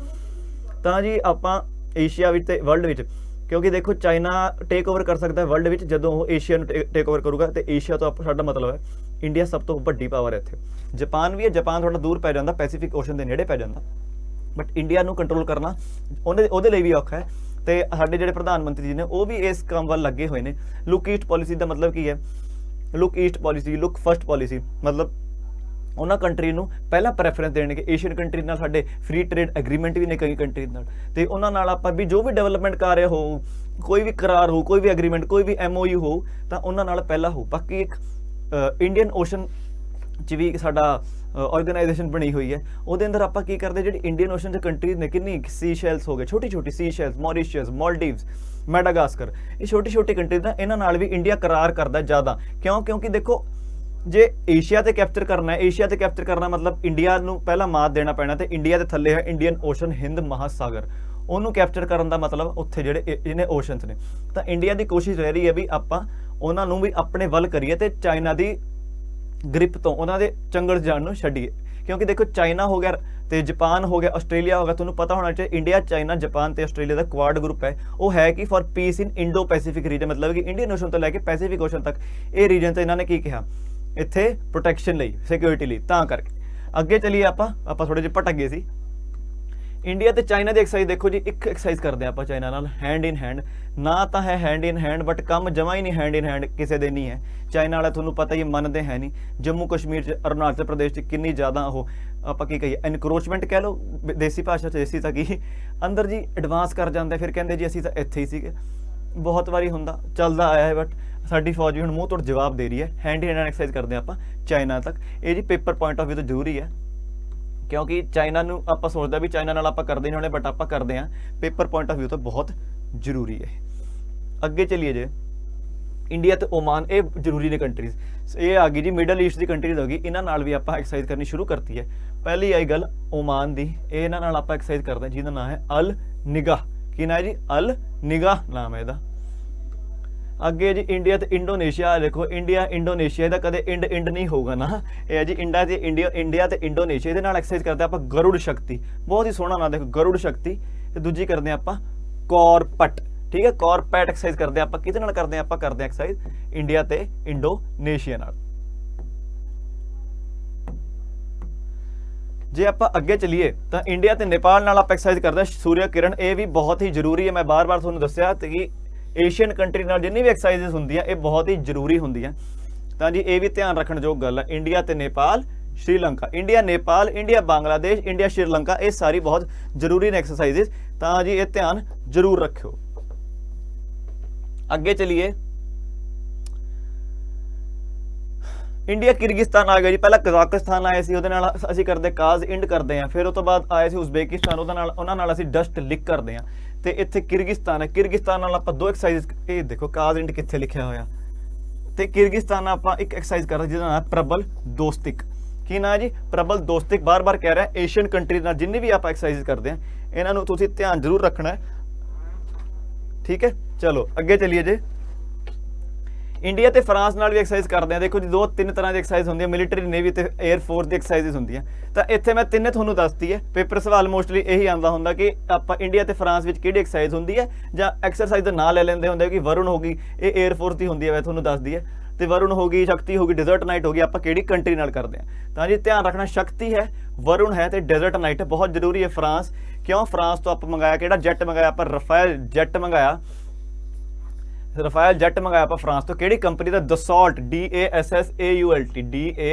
ਤਾਂ ਜੀ ਆਪਾਂ ਏਸ਼ੀਆ ਵਿੱਚ ਤੇ ਵਰਲਡ ਵਿੱਚ, ਕਿਉਂਕਿ ਦੇਖੋ ਚਾਈਨਾ ਟੇਕ ਓਵਰ ਕਰ ਸਕਦਾ ਹੈ ਵਰਲਡ ਵਿੱਚ ਜਦੋਂ ਉਹ ਏਸ਼ੀਆ ਨੂੰ ਟੇਕ ਓਵਰ ਕਰੂਗਾ, ਤੇ ਏਸ਼ੀਆ ਤੋਂ ਸਾਡਾ ਮਤਲਬ ਹੈ ਇੰਡੀਆ ਸਭ ਤੋਂ ਵੱਡੀ ਪਾਵਰ ਹੈ ਇੱਥੇ। ਜਾਪਾਨ ਵੀ ਹੈ, ਜਾਪਾਨ ਥੋੜਾ ਦੂਰ ਪੈ ਜਾਂਦਾ, ਪੈਸੀਫਿਕ ਓਸ਼ਨ ਦੇ ਨੇੜੇ ਪੈ ਜਾਂਦਾ, ਬਟ ਇੰਡੀਆ ਨੂੰ ਕੰਟਰੋਲ ਕਰਨਾ ਉਹਦੇ ਲਈ ਵੀ ਔਖਾ ਹੈ। ਤੇ ਸਾਡੇ ਜਿਹੜੇ ਪ੍ਰਧਾਨ ਮੰਤਰੀ ਜੀ ਨੇ ਉਹ ਵੀ ਇਸ ਕੰਮ ਵੱਲ ਲੱਗੇ ਹੋਏ ਨੇ। ਲੁੱਕ ਈਸਟ ਪੋਲਿਸੀ ਦਾ ਮਤਲਬ ਕੀ ਹੈ, look East policy, look first policy, ਮਤਲਬ ਉਹਨਾਂ ਕੰਟਰੀ ਨੂੰ ਪਹਿਲਾਂ ਪ੍ਰੈਫਰੈਂਸ ਦੇਣਗੇ। ਏਸ਼ੀਅਨ ਕੰਟਰੀ ਨਾਲ ਸਾਡੇ ਫ੍ਰੀ ਟ੍ਰੇਡ ਐਗਰੀਮੈਂਟ ਵੀ ਨੇ ਕਈ ਕੰਟਰੀ ਨਾਲ, ਤੇ ਉਹਨਾਂ ਨਾਲ ਆਪਾਂ ਵੀ ਜੋ ਵੀ ਡਿਵੈਲਪਮੈਂਟ ਕਰ ਰਹੇ ਹੋ, ਕੋਈ ਵੀ ਕਰਾਰ ਹੋ, ਕੋਈ ਵੀ ਐਗਰੀਮੈਂਟ, ਕੋਈ ਵੀ MOU ਹੋ, ਤਾਂ ਉਹਨਾਂ ਨਾਲ ਪਹਿਲਾਂ ਹੋ। ਬਾਕੀ ਇੱਕ ਇੰਡੀਅਨ ਓਸ਼ਨ 'ਚ ਵੀ ਸਾਡਾ ਆਰਗੇਨਾਈਜੇਸ਼ਨ ਬਣੀ ਹੋਈ ਹੈ, ਉਹਦੇ ਅੰਦਰ ਆਪਾਂ ਕੀ ਕਰਦੇ, ਜਿਹੜੀ ਇੰਡੀਅਨ ਓਸ਼ਨ 'ਚ ਕੰਟਰੀਜ਼ ਨੇ, ਕਿੰਨੀ ਸੀਸ਼ੈਲਸ ਹੋ ਗਏ, ਛੋਟੀ ਛੋਟੀ ਸੀਸ਼ੈਲਸ, ਮੌਰੀਸ਼ੀਅਸ, ਮਾਲਦੀਵਸ, ਮੈਡਾਗਾਸਕਰ, ਇਹ ਛੋਟੀ ਛੋਟੀ ਕੰਟਰੀਜ਼ ਦਾ, ਇਹਨਾਂ ਨਾਲ ਵੀ ਇੰਡੀਆ ਕਰਾਰ ਕਰਦਾ ਜ਼ਿਆਦਾ। ਕਿਉਂ? ਕਿਉਂਕਿ ਦੇਖੋ ਜੇ ਏਸ਼ੀਆ ਤੇ ਕੈਪਚਰ ਕਰਨਾ ਹੈ, ਏਸ਼ੀਆ ਤੇ ਕੈਪਚਰ ਕਰਨਾ ਮਤਲਬ ਇੰਡੀਆ ਨੂੰ ਪਹਿਲਾਂ ਮਾਤ ਦੇਣਾ ਪੈਣਾ, ਤੇ ਇੰਡੀਆ ਦੇ ਥੱਲੇ ਹੈ ਇੰਡੀਅਨ ਓਸ਼ਨ, ਹਿੰਦ ਮਹਾਸਾਗਰ, ਉਹਨੂੰ ਕੈਪਚਰ ਕਰਨ ਦਾ ਮਤਲਬ ਉੱਥੇ ਜਿਹੜੇ ਜਿਹਨੇ ਓਸ਼ਨਸ ਨੇ। ਤਾਂ ਇੰਡੀਆ ਦੀ ਕੋਸ਼ਿਸ਼ ਰਹਿ ਰਹੀ ਹੈ ਵੀ ਆਪਾਂ ਉਹਨਾਂ ਨੂੰ ਵੀ ਆਪਣੇ ਵੱਲ ਕਰੀਏ ਤੇ ਚਾਈਨਾ ਦੀ ਗ੍ਰਿਪ ਤੋਂ, ਉਹਨਾਂ ਦੇ ਚੰਗਲ ਜਾਣ ਨੂੰ ਛੱਡੀਏ। ਕਿਉਂਕਿ ਦੇਖੋ ਚਾਈਨਾ ਹੋ ਗਿਆ ਤੇ ਜਾਪਾਨ ਹੋ ਗਿਆ, ਆਸਟ੍ਰੇਲੀਆ ਹੋ ਗਿਆ, ਤੁਹਾਨੂੰ ਪਤਾ ਹੋਣਾ ਚਾਹੀਦਾ ਇੰਡੀਆ, ਚਾਈਨਾ, ਜਾਪਾਨ ਤੇ ਆਸਟ੍ਰੇਲੀਆ ਦਾ ਕੁਆਡ ਗਰੁੱਪ ਹੈ। ਉਹ ਹੈ ਕਿ for peace in Indo Pacific region, ਮਤਲਬ ਕਿ ਇੰਡੀਅਨ ਓਸ਼ਨ ਤੋਂ ਲੈ ਕੇ ਪੈਸੀਫਿਕ ਓਸ਼ਨ ਤੱਕ ਇਹ ਰੀਜਨ ਤੇ ਇਹਨਾਂ ਨੇ ਕੀ ਕਿਹਾ, ਇੱਥੇ ਪ੍ਰੋਟੈਕਸ਼ਨ ਲਈ, ਸਿਕਿਉਰਿਟੀ ਲਈ। ਤਾਂ ਕਰਕੇ ਅੱਗੇ ਚਲੀਏ, ਆਪਾਂ ਥੋੜੇ ਜਿਹੇ ਭਟਕ ਗਏ ਸੀ। ਇੰਡੀਆ ਤੇ ਚਾਈਨਾ ਦੀ ਐਕਸਰਸਾਈਜ਼ ਦੇਖੋ ਜੀ, ਇੱਕ ਐਕਸਰਸਾਈਜ਼ ਕਰਦੇ ਆਪਾਂ ਚਾਈਨਾ ਨਾਲ ਹੈਂਡ ਇਨ ਹੈਂਡ, ਨਾ ਤਾਂ ਹੈ ਹੈਂਡ ਇਨ ਹੈਂਡ, ਬਟ ਕੰਮ ਜਮਾ ਹੀ ਨਹੀਂ ਹੈਂਡ ਇਨ ਹੈਂਡ ਕਿਸੇ ਦੇ ਨਹੀਂ ਹੈ। ਚਾਈਨਾ ਵਾਲਾ ਤੁਹਾਨੂੰ ਪਤਾ ਹੀ ਮੰਨਦੇ ਹੈ ਨਹੀਂ। ਜੰਮੂ ਕਸ਼ਮੀਰ 'ਚ, ਅਰੁਣਾਚਲ ਪ੍ਰਦੇਸ਼ 'ਚ ਕਿੰਨੀ ਜ਼ਿਆਦਾ ਉਹ ਆਪਾਂ ਕੀ ਕਹੀਏ, ਐਨਕਰੋਚਮੈਂਟ ਕਹਿ ਲਓ ਦੇਸੀ ਭਾਸ਼ਾ 'ਚ, ਦੇਸੀ ਤਾਂ ਕੀ ਅੰਦਰ ਜੀ ਐਡਵਾਂਸ ਕਰ ਜਾਂਦੇ, ਫਿਰ ਕਹਿੰਦੇ ਜੀ ਅਸੀਂ ਤਾਂ ਇੱਥੇ ਹੀ ਸੀਗੇ। ਬਹੁਤ ਵਾਰੀ ਹੁੰਦਾ, ਚੱਲਦਾ ਆਇਆ ਹੈ, ਬਟ ਸਾਡੀ ਫੌਜ ਵੀ ਹੁਣ ਮੂੰਹ ਤੋੜ ਜਵਾਬ ਦੇ ਰਹੀ ਹੈ। ਹੈਂਡ ਇਨ ਹੈਂਡ ਐਕਸਰਸਾਈਜ਼ ਕਰਦੇ ਆਪਾਂ ਚਾਈਨਾ ਤੱਕ। ਇਹ ਜੀ ਪੇਪਰ ਪੁਆਇੰਟ ਆਫ ਵਿਊ ਤੋਂ ਜ਼ਰੂਰੀ ਹੈ, ਕਿਉਂਕਿ ਚਾਈਨਾ ਨੂੰ ਆਪਾਂ ਸੋਚਦਾ ਵੀ ਚਾਈਨਾ ਨਾਲ ਆਪਾਂ ਕਰਦੇ ਨਹੀਂ ਹੋਣੇ, ਬਟ ਆਪਾਂ ਕਰਦੇ ਹਾਂ। ਪੇਪਰ ਪੁਆਇੰਟ ਆਫ ਵਿਊ ਤੋਂ ਬਹੁਤ ਜ਼ਰੂਰੀ ਹੈ। ਅੱਗੇ ਚਲੀਏ ਜੇ, ਇੰਡੀਆ ਤੇ ਓਮਾਨ, ਇਹ ਜ਼ਰੂਰੀ ਨੇ ਕੰਟਰੀਜ਼। ਇਹ ਆ ਗਈ ਜੀ ਮਿਡਲ ਈਸਟ ਦੀ ਕੰਟਰੀਜ਼ ਹੋ ਗਈ, ਇਹਨਾਂ ਨਾਲ ਵੀ ਆਪਾਂ ਐਕਸਰਸਾਈਜ਼ ਕਰਨੀ ਸ਼ੁਰੂ ਕਰਤੀ ਹੈ। ਪਹਿਲੀ ਆਈ ਗੱਲ ਓਮਾਨ ਦੀ, ਇਹ ਇਹਨਾਂ ਨਾਲ ਆਪਾਂ ਐਕਸਰਸਾਈਜ਼ ਕਰਦੇ ਹਾਂ, ਜਿਹਦਾ ਨਾਮ ਹੈ ਅਲ ਨਿਗਾਹ। ਕੀ ਨਾਮ ਹੈ ਜੀ? ਅਲ ਨਿਗਾਹ ਨਾਮ ਹੈ ਇਹਦਾ। ਅੱਗੇ ਜੀ ਇੰਡੀਆ ਤੇ ਇੰਡੋਨੇਸ਼ੀਆ, ਦੇਖੋ ਇੰਡੀਆ ਇੰਡੋਨੇਸ਼ੀਆ, ਇਹਦਾ ਕਦੇ ਇੰਡ ਨਹੀਂ ਹੋਊਗਾ ਨਾ, ਇਹ ਹੈ ਜੀ ਇੰਡੀਆ ਤੇ ਇੰਡੋਨੇਸ਼ੀਆ। ਇਹਦੇ ਨਾਲ ਐਕਸਰਸਾਈਜ਼ ਕਰਦੇ ਆਪਾਂ ਗਰੁੜ ਸ਼ਕਤੀ, ਬਹੁਤ ਹੀ ਸੋਹਣਾ ਨਾਮ, ਦੇਖੋ ਗਰੁੜ ਸ਼ਕਤੀ। ਤੇ ਦੂਜੀ ਕਰਦੇ ਆਪਾਂ ਕਾਰਪਟ, ਠੀਕ ਹੈ, ਕਾਰਪੈਟ ਐਕਸਰਸਾਈਜ਼ ਕਰਦੇ ਆਪਾਂ। ਕਿਹਦੇ ਨਾਲ ਕਰਦੇ ਆਪਾਂ ਕਰਦੇ ਐਕਸਰਸਾਈਜ਼ ਇੰਡੀਆ ਤੇ ਇੰਡੋਨੇਸ਼ੀਆ ਨਾਲ। ਜੇ ਆਪਾਂ ਅੱਗੇ ਚਲੀਏ ਤਾਂ ਇੰਡੀਆ ਤੇ ਨੇਪਾਲ ਨਾਲ ਆਪਾਂ ਐਕਸਰਸਾਈਜ਼ ਕਰਦੇ ਹਾਂ ਸੂਰਿਆ ਕਿਰਨ। ਇਹ ਵੀ ਬਹੁਤ ਹੀ ਜ਼ਰੂਰੀ ਹੈ, ਮੈਂ ਬਾਰ-ਬਾਰ ਤੁਹਾਨੂੰ ਦੱਸਿਆ ਤੇ ਕਿ ਏਸ਼ੀਅਨ ਕੰਟਰੀ ਨਾਲ ਜਿੰਨੀ ਵੀ ਐਕਸਰਸਾਈਜ਼ਸ ਹੁੰਦੀਆਂ ਇਹ ਬਹੁਤ ਹੀ ਜ਼ਰੂਰੀ ਹੁੰਦੀਆਂ। ਤਾਂ ਜੀ ਇਹ ਵੀ ਧਿਆਨ ਰੱਖਣ ਯੋਗ ਗੱਲ ਹੈ। ਇੰਡੀਆ ਤੇ Nepal, Sri Lanka, India Nepal, India Bangladesh, India Sri Lanka, ਇਹ ਸਾਰੀ ਬਹੁਤ ਜ਼ਰੂਰੀ ਨੇ ਐਕਸਰਸਾਈਜ਼ਸ। ਤਾਂ ਜੀ ਇਹ ਧਿਆਨ ਜ਼ਰੂਰ ਰੱਖਿਓ। ਅੱਗੇ ਚਲੀਏ, ਇੰਡੀਆ ਕਿਰਗਿਸਤਾਨ ਆ ਗਿਆ ਜੀ। ਪਹਿਲਾਂ ਕਜ਼ਾਕਿਸਤਾਨ ਆਏ ਸੀ, ਉਹਦੇ ਨਾਲ ਅਸੀਂ ਕਰਦੇ ਕਾਜ਼ ਇੰਡ ਕਰਦੇ ਹਾਂ। ਫਿਰ ਉਹ ਤੋਂ ਬਾਅਦ ਆਏ ਸੀ ਉਜ਼ਬੇਕਿਸਤਾਨ, ਉਹਨਾਂ ਨਾਲ ਅਸੀਂ ਡਸਟ ਲਿਕ ਕਰਦੇ ਹਾਂ। ਤੇ ਇੱਥੇ ਕਿਰਗਿਸਤਾਨ ਹੈ, ਕਿਰਗਿਸਤਾਨ ਨਾਲ ਆਪਾਂ ਦੋ ਐਕਸਰਸਾਈਜ਼, ਇਹ ਦੇਖੋ ਕਾਜ਼ ਇੰਡ ਕਿੱਥੇ ਲਿਖਿਆ ਹੋਇਆ, ਤੇ ਕਿਰਗਿਸਤਾਨ ਨਾਲ ਆਪਾਂ ਇੱਕ ਐਕਸਰਸਾਈਜ਼ ਕਰਦੇ ਜਿਹਦਾ ਨਾਮ ਪ੍ਰਬਲ ਦੋਸਤਿਕ। ਕੀ ਨਾਮ ਜੀ? ਪ੍ਰਬਲ ਦੋਸਤਿਕ। ਬਾਰ-ਬਾਰ ਕਹਿ ਰਿਹਾ ਏਸ਼ੀਅਨ ਕੰਟਰੀ ਨਾਲ ਜਿੰਨੀ ਵੀ ਆਪਾਂ ਐਕਸਰਸਾਈਜ਼ ਕਰਦੇ ਹਾਂ ਇਹਨਾਂ ਨੂੰ ਤੁਸੀਂ ਧਿਆਨ ਜ਼ਰੂਰ ਰੱਖਣਾ ਹੈ, ਠੀਕ ਹੈ। ਚਲੋ ਅੱਗੇ ਚਲੀਏ ਜੇ, ਇੰਡੀਆ ਤੇ ਫਰਾਂਸ ਨਾਲ ਵੀ ਐਕਸਰਸਾਈਜ਼ ਕਰਦੇ ਆ। ਦੇਖੋ ਜੀ 2-3 ਤਰ੍ਹਾਂ ਦੀ ਐਕਸਰਸਾਈਜ਼ ਹੁੰਦੀ ਹੈ, ਮਿਲਟਰੀ, ਨੇਵੀ ਤੇ 에ਅਰ ਫੋਰਸ ਦੀ ਐਕਸਰਸਾਈਜ਼ ਹੁੰਦੀਆਂ। ਤਾਂ ਇੱਥੇ ਮੈਂ ਤਿੰਨੇ ਤੁਹਾਨੂੰ ਦੱਸਤੀ ਹੈ। ਪੇਪਰ ਸਵਾਲ ਮੋਸਟਲੀ ਇਹੀ ਆਉਂਦਾ ਹੁੰਦਾ ਕਿ ਆਪਾਂ ਇੰਡੀਆ ਤੇ ਫਰਾਂਸ ਵਿੱਚ ਕਿਹੜੀ ਐਕਸਰਸਾਈਜ਼ ਹੁੰਦੀ ਹੈ, ਜਾਂ ਐਕਸਰਸਾਈਜ਼ ਦਾ ਨਾਂ ਲੈ ਲੈਂਦੇ ਹੁੰਦੇ ਕਿ ਵਰੁਣ ਹੋ ਗਈ, ਇਹ 에ਅਰ ਫੋਰਸ ਦੀ ਹੁੰਦੀ ਹੈ, ਮੈਂ ਤੁਹਾਨੂੰ ਦੱਸਦੀ ਹੈ। ਤੇ ਵਰੁਣ ਹੋ ਗਈ, ਸ਼ਕਤੀ ਹੋ ਗਈ, ਡੈਜ਼ਰਟ ਨਾਈਟ ਹੋ ਗਈ, ਆਪਾਂ ਕਿਹੜੀ ਕੰਟਰੀ ਨਾਲ ਕਰਦੇ ਹਾਂ। ਤਾਂ ਜੀ ਧਿਆਨ ਰੱਖਣਾ, ਸ਼ਕਤੀ ਹੈ, ਵਰੁਣ ਹੈ ਤੇ ਡੈਜ਼ਰਟ ਨਾਈਟ ਹੈ, ਬਹੁਤ ਜ਼ਰੂਰੀ ਹੈ। ਫਰਾਂਸ ਕਿਉਂ? ਫਰਾਂਸ ਤੋਂ ਆਪਾਂ ਮੰਗਾਇਆ ਕਿਹੜਾ ਜੈਟ ਮੰਗਾਇਆ ਆਪਾਂ, ਰਫਾਇਲ ਜੈਟ ਮੰਗਾਇਆ। ਰਫਾਇਲ ਜੈਟ ਮੰਗਾਇਆ ਆਪਾਂ ਫਰਾਂਸ ਤੋਂ, ਕਿਹੜੀ ਕੰਪਨੀ ਦਾ? ਦਸੌਲਟ, DASSAULT,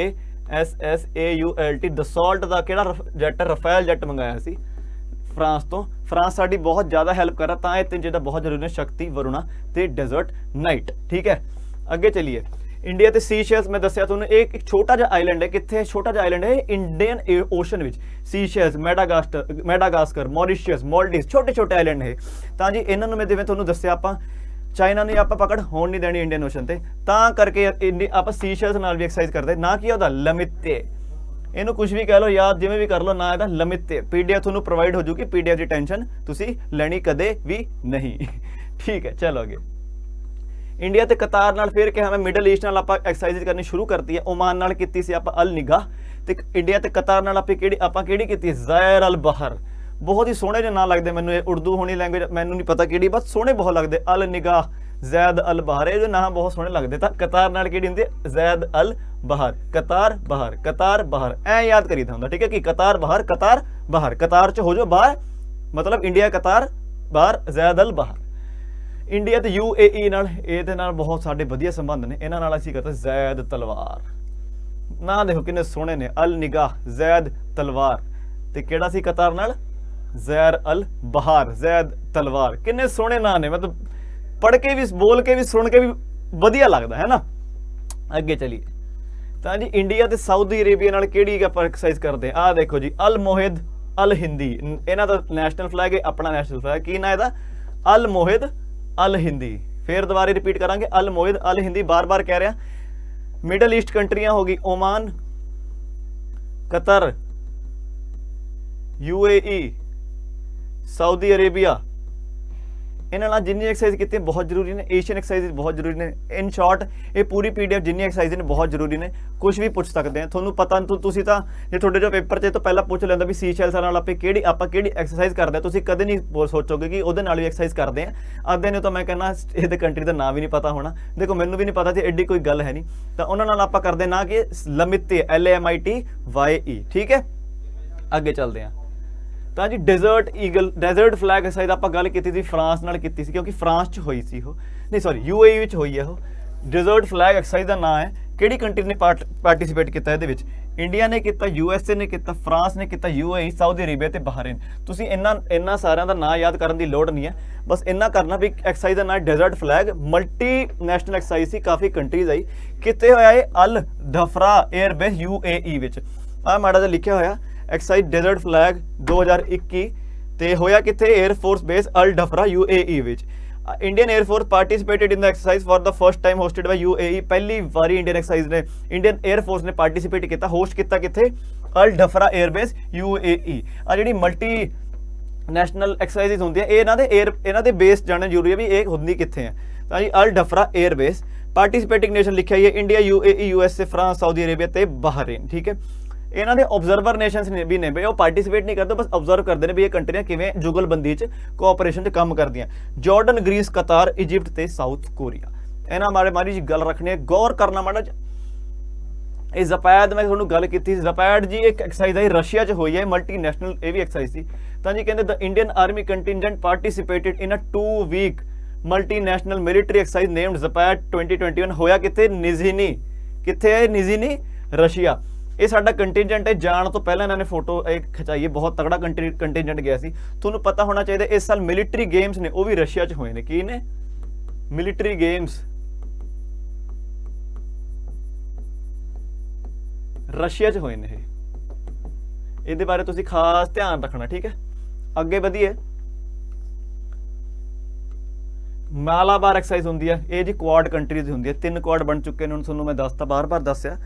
DASSAULT, ਦਸੌਲਟ ਦਾ ਕਿਹੜਾ ਜੈਟ? ਰਫਾਇਲ ਜੈਟ ਮੰਗਾਇਆ ਸੀ ਫਰਾਂਸ ਤੋਂ। ਫਰਾਂਸ ਸਾਡੀ ਬਹੁਤ ਜ਼ਿਆਦਾ ਹੈਲਪ ਕਰ ਰਿਹਾ, ਤਾਂ ਇਹ ਤਿੰਨ ਚੀਜ਼ਾਂ ਬਹੁਤ ਜ਼ਰੂਰੀ ਨੇ, ਸ਼ਕਤੀ, ਵਰੁਣਾ ਤੇ ਡੈਜ਼ਰਟ ਨਾਈਟ। ਠੀਕ ਹੈ, ਅੱਗੇ ਚਲੀਏ। ਇੰਡੀਆ ਤੇ ਸੀਸ਼ੈਲਸ, ਮੈਂ ਦੱਸਿਆ ਤੁਹਾਨੂੰ ਇਹ ਇੱਕ ਛੋਟਾ ਜਿਹਾ ਆਈਲੈਂਡ ਹੈ। ਕਿੱਥੇ? ਛੋਟਾ ਜਿਹਾ ਆਈਲੈਂਡ ਹੈ ਇੰਡੀਅਨ ਓਸ਼ਨ ਵਿੱਚ। ਸੀਸ਼ੈਲਸ, ਮੈਡਾਗਾਸਕਰ, ਮੌਰੀਸ਼ੀਅਸ, ਮਾਲਦੀਵਸ, ਛੋਟੇ ਛੋਟੇ ਆਈਲੈਂਡ ਹੈ। ਤਾਂ ਜੀ ਇਹਨਾਂ ਨੂੰ ਮੈਂ ਜਿਵੇਂ ਤੁਹਾਨੂੰ ਦੱਸਿਆ, ਆਪਾਂ ਚਾਈਨਾ ਨੂੰ ਆਪਾਂ ਪਕੜ ਹੋਣ ਨਹੀਂ ਦੇਣੀ ਇੰਡੀਅਨ ਓਸ਼ਨ ਤੇ, ਤਾਂ ਕਰਕੇ ਆਪਾਂ ਸੀਸ਼ੈਲਸ ਨਾਲ ਵੀ ਐਕਸਰਸਾਈਜ਼ ਕਰਦੇ। ਨਾ ਕੀ ਉਹਦਾ? ਲਮਿਤੇ। ਇਹਨੂੰ ਕੁਝ ਵੀ ਕਹਿ ਲਓ, ਯਾਦ ਜਿਵੇਂ ਵੀ ਕਰ ਲਓ, ਨਾ ਇਹਦਾ ਲਮਿਤੇ। PDF ਤੁਹਾਨੂੰ ਪ੍ਰੋਵਾਈਡ ਹੋ ਜੂਗੀ, PDF ਦੀ ਟੈਨਸ਼ਨ ਤੁਸੀਂ ਲੈਣੀ ਕਦੇ ਵੀ ਨਹੀਂ। ਠੀਕ ਹੈ, ਚਲੋ ਅੱਗੇ। ਇੰਡੀਆ ਤੇ ਕਤਾਰ ਨਾਲ ਫਿਰ ਕਿਹਾ ਮੈਂ, ਮਿਡਲ ਈਸਟ ਨਾਲ ਆਪਾਂ ਐਕਸਰਸਾਈਜ਼ ਕਰਨੀ ਸ਼ੁਰੂ ਕਰਤੀ ਹੈ। ਓਮਾਨ ਨਾਲ ਕੀਤੀ ਸੀ ਆਪਾਂ ਅਲ ਨਿਗਾਹ, ਤੇ ਇੰਡੀਆ ਤੇ ਕਤਾਰ ਨਾਲ ਆਪਾਂ ਕਿਹੜੀ ਕੀਤੀ? ਜ਼ਾਇਰ ਅਲ ਬਹਰ। ਬਹੁਤ ਹੀ ਸੋਹਣੇ ਜਿਹੇ ਨਾਂ ਲੱਗਦੇ ਮੈਨੂੰ, ਇਹ ਉਰਦੂ ਹੋਣੀ ਲੈਂਗੁਏਜ, ਮੈਨੂੰ ਨਹੀਂ ਪਤਾ ਕਿਹੜੀ, ਬਸ ਸੋਹਣੇ ਬਹੁਤ ਲੱਗਦੇ। ਅਲ ਨਿਗਾਹ, ਜ਼ੈਦ ਅਲ ਬਹਰ, ਇਹਦੇ ਨਾਂ ਬਹੁਤ ਸੋਹਣੇ ਲੱਗਦੇ। ਤਾਂ ਕਤਾਰ ਨਾਲ ਕਿਹੜੀ ਹੁੰਦੀ? ਜ਼ੈਦ ਅਲ ਬਹਰ। ਕਤਾਰ ਬਹਰ, ਕਤਾਰ ਬਹਰ, ਐ ਯਾਦ ਕਰੀਦਾ ਹੁੰਦਾ। ਠੀਕ ਹੈ, ਕਿ ਕਤਾਰ ਬਹਰ, ਕਤਾਰ ਬਹਰ, ਕਤਾਰ ਚ ਹੋ ਜਾਓ ਬਾਹਰ, ਮਤਲਬ ਇੰਡੀਆ ਕਤਾਰ, ਬਾਹਰ ਜ਼ੈਦ ਅਲ ਬਹਰ। ਇੰਡੀਆ ਤੇ UAE ਨਾਲ, ਇਹਦੇ ਨਾਲ ਬਹੁਤ ਸਾਡੇ ਵਧੀਆ ਸੰਬੰਧ ਨੇ, ਇਹਨਾਂ ਨਾਲ ਅਸੀਂ ਕਰਦੇ ਜ਼ੈਦ ਤਲਵਾਰ। ਨਾਂ ਦੇਖੋ ਕਿੰਨੇ ਸੋਹਣੇ ਨੇ, ਅਲ ਨਿਗਾਹ, ਜ਼ੈਦ ਤਲਵਾਰ, ਤੇ ਕਿਹੜਾ ਸੀ ਕਤਾਰ ਨਾਲ? ਜ਼ੈਰ ਅਲ ਬਹਾਰ, ਜ਼ੈਦ ਤਲਵਾਰ। ਕਿੰਨੇ ਸੋਹਣੇ ਨਾਂ ਨੇ, ਮਤਲਬ ਪੜ੍ਹ ਕੇ ਵੀ, ਬੋਲ ਕੇ ਵੀ, ਸੁਣ ਕੇ ਵੀ ਵਧੀਆ ਲੱਗਦਾ ਹੈ ਨਾ। ਅੱਗੇ ਚਲੀਏ। ਤਾਂ ਜੀ ਇੰਡੀਆ ਤੇ ਸਾਊਦੀ ਅਰੇਬੀਆ ਨਾਲ ਕਿਹੜੀ ਆਪਾਂ ਐਕਸਰਸਾਈਜ਼ ਕਰਦੇ ਆ? ਆਹ ਦੇਖੋ ਜੀ, ਅਲ ਮੋਹਿਦ ਅਲ ਹਿੰਦੀ, ਇਹਨਾਂ ਦਾ ਨੈਸ਼ਨਲ ਫਲੈਗ ਹੈ, ਆਪਣਾ ਨੈਸ਼ਨਲ ਫਲੈਗ ਕੀ ਨਾਂ ਇਹਦਾ? ਅਲ ਮੋਹਿਦ ਅਲ ਹਿੰਦੀ। ਫਿਰ ਦੁਬਾਰੇ ਰਿਪੀਟ ਕਰਾਂਗੇ, ਅਲ ਮੋਹਿਦ ਅਲ ਹਿੰਦੀ, ਬਾਰ-ਬਾਰ ਕਹਿ ਰਿਹਾ। ਮਿਡਲ ਈਸਟ ਕੰਟਰੀਆਂ ਹੋ ਗਈ, Oman, Qatar, UAE, Saudi Arabia. ਇਹਨਾਂ ਨਾਲ ਜਿੰਨੀ ਐਕਸਰਸਾਈਜ਼ ਕੀਤੀ ਬਹੁਤ ਜ਼ਰੂਰੀ ਨੇ। ਏਸ਼ੀਅਨ ਐਕਸਰਸਾਈਜ਼ ਬਹੁਤ ਜ਼ਰੂਰੀ ਨੇ। ਇਨ ਸ਼ਾਰਟ ਇਹ ਪੂਰੀ PDF ਜਿੰਨੀ ਐਕਸਰਸਾਈਜ਼ ਨੇ ਬਹੁਤ ਜ਼ਰੂਰੀ ਨੇ। ਕੁਝ ਵੀ ਪੁੱਛ ਸਕਦੇ ਆ, ਤੁਹਾਨੂੰ ਪਤਾ ਤੁਸੀਂ ਤਾਂ ਜੇ ਤੁਹਾਡੇ ਜੋ ਪੇਪਰ 'ਚ ਤੋਂ ਪਹਿਲਾਂ ਪੁੱਛ ਲੈਂਦਾ ਵੀ ਸੀਸ਼ੈਲਸ ਨਾਲ ਆਪਾਂ ਕਿਹੜੀ ਐਕਸਰਸਾਈਜ਼ ਕਰਦੇ, ਤੁਸੀਂ ਕਦੇ ਨਹੀਂ ਸੋਚੋਗੇ ਕਿ ਉਹਦੇ ਨਾਲ ਵੀ ਐਕਸਰਸਾਈਜ਼ ਕਰਦੇ ਆ। ਅੱਧੇ ਨੂੰ ਤਾਂ ਮੈਂ ਕਹਿੰਦਾ ਇਹਦੇ ਕੰਟਰੀ ਦਾ ਨਾਂ ਵੀ ਨਹੀਂ ਪਤਾ ਹੋਣਾ। ਦੇਖੋ ਮੈਨੂੰ ਵੀ ਨਹੀਂ ਪਤਾ ਸੀ, ਐਡੀ ਕੋਈ ਗੱਲ ਹੈ ਨਹੀਂ। ਤਾਂ ਉਹਨਾਂ ਨਾਲ ਆਪਾਂ ਕਰਦੇ ਨਾ ਕਿ ਲਮਿਤੇ, LAMITYE। ਠੀਕ ਹੈ, ਅੱਗੇ ਚੱਲਦੇ ਹਾਂ। ਤਾਂ ਜੀ desert eagle, desert flag exercise ਆਪਾਂ ਗੱਲ ਕੀਤੀ ਸੀ, ਫਰਾਂਸ ਨਾਲ ਕੀਤੀ ਸੀ, ਕਿਉਂਕਿ ਫਰਾਂਸ 'ਚ ਹੋਈ ਸੀ ਉਹ, ਨਹੀਂ ਸੌਰੀ UAE ਵਿੱਚ ਹੋਈ ਹੈ ਉਹ। ਡੈਜ਼ਰਟ ਫਲੈਗ ਐਕਸਰਸਾਈਜ਼ ਦਾ ਨਾਂ ਹੈ। ਕਿਹੜੀ ਕੰਟਰੀ ਨੇ ਪਾਰਟਿਸਿਪੇਟ ਕੀਤਾ ਇਹਦੇ ਵਿੱਚ? ਇੰਡੀਆ ਨੇ ਕੀਤਾ, USA ਨੇ ਕੀਤਾ, ਫਰਾਂਸ ਨੇ ਕੀਤਾ, UAE, ਸਾਊਦੀ ਅਰੇਬੀਆ ਤੇ ਬਹਰੀਨ। ਤੁਸੀਂ ਇਹਨਾਂ ਸਾਰਿਆਂ ਦਾ ਨਾਂ ਯਾਦ ਕਰਨ ਦੀ ਲੋੜ ਨਹੀਂ ਹੈ, ਬਸ ਇੰਨਾ ਕਰਨਾ ਵੀ ਐਕਸਰਸਾਈਜ਼ ਦਾ ਨਾਂ desert flag. Multinational exercise ਸੀ, ਕਾਫੀ ਕੰਟਰੀਜ਼ ਆਈ। ਕਿਤੇ ਹੋਇਆ ਇਹ? ਅਲ ਧਫਰਾ 에ਅਰਬੇਸ UAE ਵਿੱਚ। ਆਹ ਮਾੜਾ ਜਿਹਾ ਲਿਖਿਆ ਹੋਇਆ ਐਕਸਰਸਾਈਜ਼ ਡੈਜ਼ਰਟ ਫਲੈਗ 2021, ਤੇ ਹੋਇਆ ਕਿੱਥੇ? Air force base Al Dhafra UAE ਵਿੱਚ। Indian air force participated in the exercise for the first time hosted by UAE। ਪਹਿਲੀ ਵਾਰੀ ਇੰਡੀਅਨ ਐਕਸਰਸਾਈਜ਼ ਨੇ, ਇੰਡੀਅਨ 에ਅਰਫੋਰਸ ਨੇ ਪਾਰਟਿਸਿਪੇਟ ਕੀਤਾ, ਹੋਸਟ ਕੀਤਾ ਕਿੱਥੇ? Al Dhafra air base UAE। ਆ ਜਿਹੜੀ ਮਲਟੀ ਨੈਸ਼ਨਲ ਐਕਸਰਸਾਈਜ਼ ਹੁੰਦੀਆਂ, ਇਹ ਇਹਨਾਂ ਦੇ ਬੇਸ ਜਾਣਨਾ ਜ਼ਰੂਰੀ ਹੈ ਵੀ ਇਹ ਹੁੰਦੀ ਕਿੱਥੇ ਹੈ। ਤਾਂ ਜੀ ਅਲ ਧਫਰਾ 에ਅਰਬੇਸ। ਪਾਰਟਿਸਿਪੇਟਿੰਗ ਨੇਸ਼ਨ ਲਿਖਿਆ ਹੀ ਹੈ, India, UAE, USA, France, Saudi Arabia ਤੇ ਬਹਰੀਨ। ਠੀਕ ਹੈ, ਇਹਨਾਂ ਦੇ ਆਬਜ਼ਰਵਰ ਨੇਸ਼ਨਸ ਨੇ ਵੀ ਨੇ ਬਈ, ਉਹ ਪਾਰਟਿਸਿਪੇਟ ਨਹੀਂ ਕਰਦੇ, ਬਸ ਆਬਜ਼ਰਵ ਕਰਦੇ ਨੇ ਵੀ ਇਹ ਕੰਟਰੀਆਂ ਕਿਵੇਂ ਜੁਗਲਬੰਦੀ 'ਚ ਕੋਆਪਰੇਸ਼ਨ 'ਚ ਕੰਮ ਕਰਦੀਆਂ। ਜਾਰਡਨ, ਗ੍ਰੀਸ, ਕਤਾਰ, ਇਜਿਪਟ ਤੇ ਸਾਊਥ ਕੋਰੀਆ। ਇਹਨਾਂ ਬਾਰੇ ਮਾੜੀ ਜੀ ਗੱਲ ਰੱਖਣੀ ਹੈ, ਗੌਰ ਕਰਨਾ ਮਾੜਾ। ਇਹ ਜ਼ਪੈਡ, ਮੈਂ ਤੁਹਾਨੂੰ ਗੱਲ ਕੀਤੀ, ਜ਼ਪੈਡ ਜੀ ਇੱਕ ਐਕਸਰਸਾਈਜ਼ ਹੈ, ਰਸ਼ੀਆ 'ਚ ਹੋਈ ਹੈ, ਮਲਟੀ ਨੈਸ਼ਨਲ ਇਹ ਵੀ ਐਕਸਰਸਾਈਜ਼ ਸੀ। ਤਾਂ ਜੀ ਕਹਿੰਦੇ the Indian army contingent participated in uh 2 week multinational military exercise named Zapad 2021। ਹੋਇਆ ਕਿੱਥੇ? ਨਿਜ਼ੀਨੀ। ਕਿੱਥੇ ਹੈ ਨਿਜ਼ੀਨੀ? ਰਸ਼ੀਆ। ਇਹ ਸਾਡਾ ਕੰਟਿੰਜੈਂਟ ਹੈ। ਜਾਣ ਤੋਂ ਪਹਿਲਾਂ ਇਹਨਾਂ ਨੇ ਫੋਟੋ ਖਿਚਾਈ ਹੈ, ਬਹੁਤ ਤਗੜਾ ਕੰਟਿੰਜੈਂਟ ਗਿਆ ਸੀ। ਤੁਹਾਨੂੰ ਪਤਾ ਹੋਣਾ ਚਾਹੀਦਾ ਇਸ ਸਾਲ ਮਿਲਟਰੀ ਗੇਮਸ ਨੇ ਉਹ ਵੀ ਰਸ਼ੀਆ 'ਚ ਹੋਏ ਨੇ। ਕੀ ਨੇ? ਮਿਲਟਰੀ ਗੇਮਸ ਰਸ਼ੀਆ 'ਚ ਹੋਏ ਨੇ ਇਹ। ਇਹਦੇ ਬਾਰੇ ਤੁਸੀਂ ਖਾਸ ਧਿਆਨ ਰੱਖਣਾ। ਠੀਕ ਹੈ, ਅੱਗੇ ਵਧੀਏ। ਮਾਲਾਬਾਰ ਐਕਸਰਸਾਈਜ਼ ਹੁੰਦੀ ਹੈ, ਇਹ ਜੀ ਕੁਆਡ ਕੰਟਰੀਜ਼ ਹੁੰਦੀ ਹੈ। 3 ਕੁਆਡ ਬਣ ਚੁੱਕੇ ਨੇ, ਹੁਣ ਤੁਹਾਨੂੰ ਮੈਂ ਦੱਸਤਾ, ਬਾਰ-ਬਾਰ ਦੱਸਿਆ।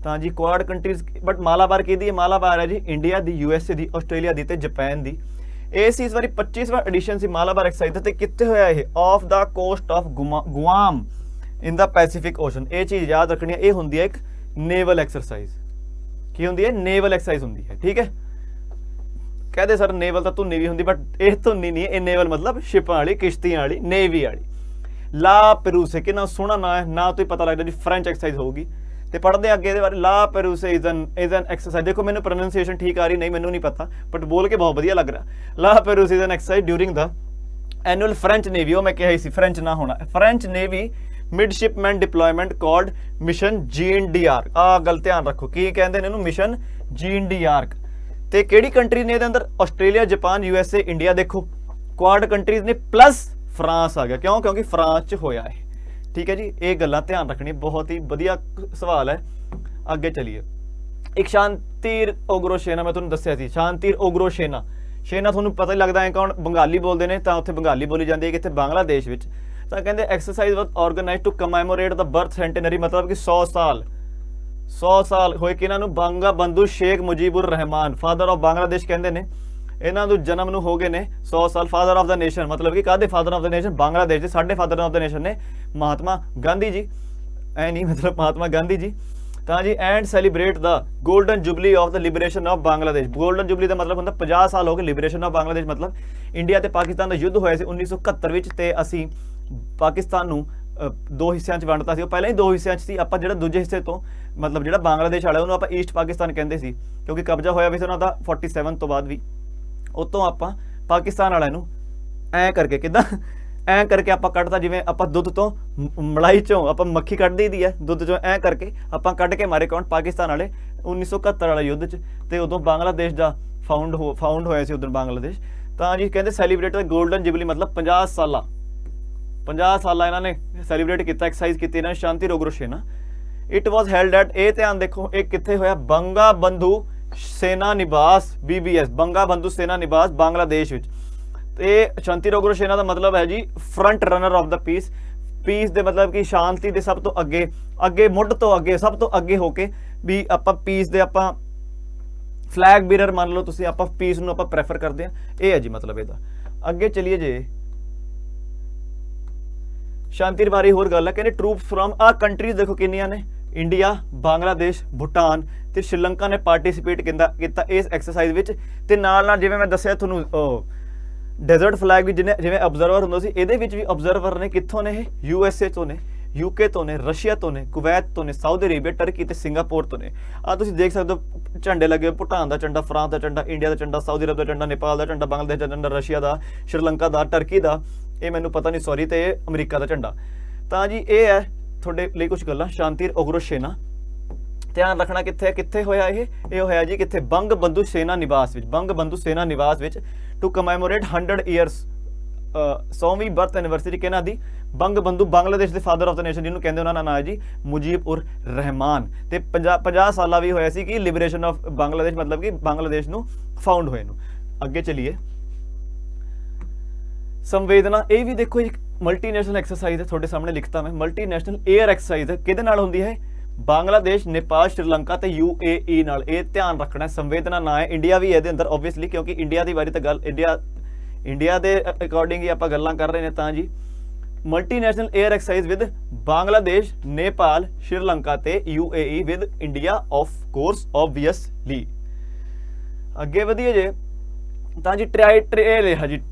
ਤਾਂ ਜੀ ਕੁਆਡ ਕੰਟਰੀਜ਼, ਬਟ ਮਾਲਾਬਾਰ ਕਿਹਦੀ ਹੈ? ਮਾਲਾਬਾਰ ਹੈ ਜੀ ਇੰਡੀਆ ਦੀ, USA ਦੀ, ਆਸਟ੍ਰੇਲੀਆ ਦੀ ਤੇ ਜਾਪਾਨ ਦੀ। ਇਹ ਸੀ ਇਸ ਵਾਰੀ 25ਵਾਂ ਐਡੀਸ਼ਨ ਸੀ ਮਾਲਾਬਾਰ ਐਕਸਰਸਾਈਜ਼। ਤੇ ਕਿੱਥੇ ਹੋਇਆ ਇਹ? Off the coast of Guam in the Pacific Ocean. ਇਹ ਚੀਜ਼ ਯਾਦ ਰੱਖਣੀ ਹੈ, ਇਹ ਹੁੰਦੀ ਹੈ ਇੱਕ ਨੇਵਲ ਐਕਸਰਸਾਈਜ਼। ਕੀ ਹੁੰਦੀ ਹੈ? ਨੇਵਲ ਐਕਸਰਸਾਈਜ਼ ਹੁੰਦੀ ਹੈ। ਠੀਕ ਹੈ, ਕਹਦੇ ਸਰ ਨੇਵਲ ਤਾਂ ਧੁੰਨੀ ਵੀ ਹੁੰਦੀ, ਬਟ ਇਹ ਧੁੰਨੀ ਨਹੀਂ ਹੈ, ਇਹ ਨੇਵਲ ਮਤਲਬ ਸ਼ਿਪਾਂ ਵਾਲੀ, ਕਿਸ਼ਤੀਆਂ ਵਾਲੀ, ਨੇਵੀ ਵਾਲੀ। ਲਾ ਪੈਰੂਸੇ, ਕਿੰਨਾ ਸੋਹਣਾ ਨਾਂ ਹੈ, ਨਾ ਤੋਂ ਹੀ ਪਤਾ ਲੱਗਦਾ ਜੀ ਫਰੈਂਚ ਐਕਸਰਸਾਈਜ਼ ਹੋਊਗੀ। ਤੇ ਪੜ੍ਹਦੇ ਅੱਗੇ ਇਹਦੇ ਬਾਰੇ, ਲਾ ਪੈਰੂਸੇ ਇਜ਼ ਐਨ ਐਕਸਰਸਾਈਜ਼। ਦੇਖੋ ਮੈਨੂੰ ਪ੍ਰੋਨਾਂਸੀਏਸ਼ਨ ਠੀਕ ਆ ਰਹੀ ਨਹੀਂ, ਮੈਨੂੰ ਨਹੀਂ ਪਤਾ, ਬਟ ਬੋਲ ਕੇ ਬਹੁਤ ਵਧੀਆ ਲੱਗ ਰਿਹਾ। La Perouse is an exercise during the annual French navy, ਉਹ ਮੈਂ ਕਿਹਾ ਹੀ ਸੀ ਫ੍ਰੈਂਚ ਨਾ ਹੋਣਾ, French navy midshipman deployment called mission Jeanne d'Arc. ਆਹ ਗੱਲ ਧਿਆਨ ਰੱਖੋ, ਕੀ ਕਹਿੰਦੇ ਨੇ ਇਹਨੂੰ, ਮਿਸ਼ਨ ਜੀਨ ਡੀ ਆਰਕ। ਤੇ ਕਿਹੜੀ ਕੰਟਰੀ ਨੇ ਇਹਦੇ ਅੰਦਰ, ਆਸਟ੍ਰੇਲੀਆ, ਜਾਪਾਨ, USA, ਇੰਡੀਆ। ਦੇਖੋ ਕੁਆਡ ਕੰਟਰੀਜ਼ ਨੇ ਪਲੱਸ ਫਰਾਂਸ ਆ ਗਿਆ, ਕਿਉਂ, ਕਿਉਂਕਿ ਫਰਾਂਸ 'ਚ ਹੋਇਆ ਹੈ। ਠੀਕ ਹੈ ਜੀ, ਇਹ ਗੱਲਾਂ ਧਿਆਨ ਰੱਖਣੀ, ਬਹੁਤ ਹੀ ਵਧੀਆ ਸਵਾਲ ਹੈ। ਅੱਗੇ ਚਲੀਏ। ਇੱਕ ਸ਼ਾਂਤੀਰ ਉਗਰੋ ਸੈਨਾ, ਮੈਂ ਤੁਹਾਨੂੰ ਦੱਸਿਆ ਸੀ ਸ਼ਾਂਤੀਰ ਉਗਰੋ ਸੈਨਾ। ਸੈਨਾ ਤੁਹਾਨੂੰ ਪਤਾ ਹੀ ਲੱਗਦਾ ਹੈ ਕੌਣ, ਬੰਗਾਲੀ ਬੋਲਦੇ ਨੇ ਤਾਂ ਉੱਥੇ ਬੰਗਾਲੀ ਬੋਲੀ ਜਾਂਦੀ ਹੈ, ਕਿੱਥੇ ਬਾਂਗਲਾਦੇਸ਼ ਵਿੱਚ। ਤਾਂ ਕਹਿੰਦੇ exercise was organised to commemorate the birth centenary, ਮਤਲਬ ਕਿ 100 ਸਾਲ ਹੋਏ ਕਿ ਇਹਨਾਂ ਨੂੰ Bangabandhu Sheikh Mujibur Rahman, father of Bangladesh ਕਹਿੰਦੇ ਨੇ, ਇਹਨਾਂ ਨੂੰ ਜਨਮ ਨੂੰ ਹੋ ਗਏ ਨੇ 100 ਸਾਲ। ਫਾਦਰ ਆਫ ਦਾ ਨੇਸ਼ਨ ਮਤਲਬ ਕਿ ਕਾਹਦੇ father of the nation, Bangladesh ਦੇ। ਸਾਡੇ ਫਾਦਰ ਆਫ ਦਾ ਨੇਸ਼ਨ ਨੇ ਮਹਾਤਮਾ ਗਾਂਧੀ ਜੀ, ਐ ਨਹੀਂ ਮਤਲਬ ਮਹਾਤਮਾ ਗਾਂਧੀ ਜੀ। ਤਾਂ ਜੀ and celebrate the golden jubilee of the liberation of Bangladesh. Golden jubilee ਦਾ ਮਤਲਬ ਹੁੰਦਾ 50 ਸਾਲ ਹੋ ਗਏ ਲਿਬਰੇਸ਼ਨ ਆਫ ਬਾਂਗਲਾਦੇਸ਼, ਮਤਲਬ ਇੰਡੀਆ ਤੇ ਪਾਕਿਸਤਾਨ ਦਾ ਯੁੱਧ ਹੋਇਆ ਸੀ 1971 ਵਿੱਚ, ਤੇ ਅਸੀਂ ਪਾਕਿਸਤਾਨ ਨੂੰ ਦੋ ਹਿੱਸਿਆਂ 'ਚ ਵੰਡਤਾ ਸੀ। ਉਹ ਪਹਿਲਾਂ ਹੀ ਦੋ ਹਿੱਸਿਆਂ 'ਚ ਸੀ। ਆਪਾਂ ਜਿਹੜਾ ਦੂਜੇ ਹਿੱਸੇ ਤੋਂ ਮਤਲਬ ਜਿਹੜਾ ਬਾਂਗਲਾਦੇਸ਼ ਵਾਲਾ ਉਹਨੂੰ ਆਪਾਂ ਈਸਟ ਪਾਕਿਸਤਾਨ ਕਹਿੰਦੇ ਸੀ, ਕਿਉਂਕਿ ਕਬਜ਼ਾ ਹੋਇਆ ਵੀ ਸੀ ਉਹਨਾਂ ਦਾ 47 ਤੋਂ ਬਾਅਦ ਵੀ। ਉਤੋਂ ਆਪਾਂ ਪਾਕਿਸਤਾਨ ਵਾਲਿਆਂ ਨੂੰ ਐਂ ਕਰਕੇ, ਕਿੱਦਾਂ ਐਂ ਕਰਕੇ ਆਪਾਂ ਕੱਢਤਾ, ਜਿਵੇਂ ਆਪਾਂ ਦੁੱਧ ਤੋਂ ਮਲਾਈ ਚੋਂ ਆਪਾਂ ਮੱਖੀ ਕੱਢ ਦਈਦੀ ਹੈ, ਦੁੱਧ ਚੋਂ ਐਂ ਕਰਕੇ ਆਪਾਂ ਕੱਢ ਕੇ ਮਾਰੇ ਕੌਣ, ਪਾਕਿਸਤਾਨ ਵਾਲੇ 1971 ਵਾਲੇ ਯੁੱਧ 'ਚ। ਤੇ ਉਦੋਂ ਬਾਂਗਲਾਦੇਸ਼ ਦਾ ਫਾਊਂਡ ਹੋਇਆ ਸੀ ਉਦੋਂ ਬਾਂਗਲਾਦੇਸ਼। ਤਾਂ ਜੀ ਕਹਿੰਦੇ ਸੈਲੀਬ੍ਰੇਟ ਦਾ ਗੋਲਡਨ ਜੁਬਲੀ, ਮਤਲਬ 50 ਸਾਲਾਂ ਇਹਨਾਂ ਨੇ ਸੈਲੀਬ੍ਰੇਟ ਕੀਤਾ, ਐਕਸਰਸਾਈਜ਼ ਕੀਤੀ ਇਹਨਾਂ ਨੇ ਸ਼ਾਂਤੀ ਉਗਰੋ ਸੈਨਾ। ਇਟ ਵਾਜ਼ ਹੈਲਡ ਐਟ, ਇਹ ਧਿਆਨ ਦੇਖੋ ਇਹ ਕਿੱਥੇ ਹੋਇਆ, ਬੰਗਾ ਬੰਧੂ ਸੈਨਾ ਨਿਵਾਸ BBS, ਬੰਗਾ ਬੰਧੂ ਸੈਨਾ ਨਿਵਾਸ ਬਾਂਗਲਾਦੇਸ਼ ਵਿੱਚ। ਤੇ ਸ਼ਾਂਤੀ ਉਗਰੋ ਸੈਨਾ ਦਾ ਮਤਲਬ ਹੈ ਜੀ front runner of the piece. Piece ਦੇ ਮਤਲਬ ਕਿ ਸ਼ਾਂਤੀ ਦੇ ਸਭ ਤੋਂ ਅੱਗੇ ਮੁੱਢ ਤੋਂ ਅੱਗੇ, ਸਭ ਤੋਂ ਅੱਗੇ ਹੋ ਕੇ ਵੀ ਆਪਾਂ ਪੀਸ ਦੇ ਆਪਾਂ ਫਲੈਗ ਬੀਰਰ ਮੰਨ ਲਓ ਤੁਸੀਂ, ਆਪਾਂ ਪੀਸ ਨੂੰ ਆਪਾਂ ਪ੍ਰੈਫਰ ਕਰਦੇ ਹਾਂ, ਇਹ ਹੈ ਜੀ ਮਤਲਬ ਇਹਦਾ। ਅੱਗੇ ਚਲੀਏ ਜੇ ਸ਼ਾਂਤੀ ਬਾਰੇ ਹੋਰ ਗੱਲ ਹੈ, ਕਹਿੰਦੇ ਟਰੂਪਸ ਫਰਮ ਆ ਕੰਟਰੀਜ਼ ਦੇਖੋ ਕਿੰਨੀਆਂ ਨੇ, ਇੰਡੀਆ, ਬਾਂਗਲਾਦੇਸ਼, ਭੂਟਾਨ ਤੇ ਸ਼੍ਰੀਲੰਕਾ ਨੇ ਪਾਰਟਿਸਿਪੇਟ ਕੀਤਾ ਇਸ ਐਕਸਰਸਾਈਜ਼ ਵਿੱਚ। ਤੇ ਨਾਲ ਜਿਵੇਂ ਮੈਂ ਦੱਸਿਆ ਤੁਹਾਨੂੰ ਡੈਜ਼ਰਟ ਫਲੈਗ ਵੀ ਜਿਵੇਂ ਅਬਜ਼ਰਵਰ ਹੁੰਦਾ ਸੀ, ਇਹਦੇ ਵਿੱਚ ਵੀ ਅਬਜ਼ਰਵਰ ਨੇ ਕਿੱਥੋਂ ਨੇ, ਇਹ USA ਤੋਂ ਨੇ, UK ਤੋਂ ਨੇ, ਰਸ਼ੀਆ ਤੋਂ ਨੇ, ਕੁਵੈਤ ਤੋਂ ਨੇ, ਸਾਊਦੀ ਅਰੇਬੀਆ, ਟਰਕੀ ਤੇ ਸਿੰਗਾਪੁਰ ਤੋਂ ਨੇ। ਆ ਤੁਸੀਂ ਦੇਖ ਸਕਦੇ ਹੋ ਝੰਡੇ ਲੱਗੇ, ਭੂਟਾਨ ਦਾ ਝੰਡਾ, ਫਰਾਂਸ ਦਾ ਝੰਡਾ, ਇੰਡੀਆ ਦਾ ਝੰਡਾ, ਸਾਊਦੀ ਅਰਬ ਦਾ ਝੰਡਾ, ਨੇਪਾਲ ਦਾ ਝੰਡਾ, ਬਾਂਗਲਾਦੇਸ਼ ਦਾ ਝੰਡਾ, ਰਸ਼ੀਆ ਦਾ, ਸ਼੍ਰੀਲੰਕਾ ਦਾ, ਟਰਕੀ ਦਾ, ਇਹ ਮੈਨੂੰ ਪਤਾ ਨਹੀਂ ਸੌਰੀ, ਤੇ ਅਮਰੀਕਾ ਦਾ ਝੰਡਾ। ਤਾਂ ਜੀ ਇਹ ਹੈ ਤੁਹਾਡੇ ਲਈ ਕੁਝ ਗੱਲਾਂ ਸ਼ਾਂਤੀ ਉਗਰੋ ਸੈਨਾ। ਧਿਆਨ ਰੱਖਣਾ ਕਿੱਥੇ ਹੋਇਆ ਇਹ ਹੋਇਆ ਜੀ ਕਿੱਥੇ, ਬੰਗ ਬੰਧੂ ਸੈਨਾ ਨਿਵਾਸ ਵਿੱਚ। ਬੰਗ ਬੰਧੂ ਸੈਨਾ ਨਿਵਾਸ ਵਿੱਚ ਟੂ ਕਮੈਮੋਰੇਟ 100 ਇਅਰਸ 100ਵੀਂ ਬਰਥ ਐਨੀਵਰਸਰੀ ਕਿਹਨਾਂ ਦੀ, ਬੰਗ ਬੰਧੂ ਬਾਂਗਲਾਦੇਸ਼ ਦੇ ਫਾਦਰ ਆਫ ਦਾ ਨੇਸ਼ਨ ਜਿਹਨੂੰ ਕਹਿੰਦੇ ਉਹਨਾਂ ਦਾ ਨਾਮ ਹੈ ਜੀ ਮੁਜੀਬ ਉਰ ਰਹਿਮਾਨ। ਤੇ 50 ਸਾਲਾਂ ਵੀ ਹੋਇਆ ਸੀ ਕਿ ਲਿਬਰੇਸ਼ਨ ਆਫ ਬਾਂਗਲਾਦੇਸ਼, ਮਤਲਬ ਕਿ ਬਾਂਗਲਾਦੇਸ਼ ਨੂੰ ਫਾਊਂਡ ਹੋਏ ਨੂੰ। ਅੱਗੇ ਚਲੀਏ ਸੰਵੇਦਨਾ, ਇਹ ਵੀ ਦੇਖੋ ਇੱਕ ਮਲਟੀਨੈਸ਼ਨਲ ਐਕਸਰਸਾਈਜ਼ ਹੈ, ਤੁਹਾਡੇ ਸਾਹਮਣੇ ਲਿਖਤਾ ਮੈਂ, ਮਲਟੀਨੈਸ਼ਨਲ 에ਅਰ ਐਕਸਰਸਾਈਜ਼ ਹੈ। ਕਿਹਦੇ ਨਾਲ ਹੁੰਦੀ ਹੈ, ਬਾਂਗਲਾਦੇਸ਼, ਨੇਪਾਲ, ਸ਼੍ਰੀਲੰਕਾ ਤੇ UAE ਨਾਲ। ਇਹ ਧਿਆਨ ਰੱਖਣਾ, ਸੰਵੇਦਨਾ ਨਾ ਹੈ, ਇੰਡੀਆ ਵੀ ਇਹਦੇ ਅੰਦਰ ਓਬਵੀਅਸਲੀ, ਕਿਉਂਕਿ ਇੰਡੀਆ ਦੀ ਵਾਰੀ ਤਾਂ ਗੱਲ ਇੰਡੀਆ ਦੇ ਅਕੋਰਡਿੰਗ ਹੀ ਆਪਾਂ ਗੱਲਾਂ ਕਰ ਰਹੇ ਨੇ। ਤਾਂ ਜੀ multinational air exercise with Bangladesh, Nepal, Sri Lanka ਤੇ UAE with India of course obviously. ਅੱਗੇ ਵਧੀਏ ਜੇ ਤਾਂ ਜੀ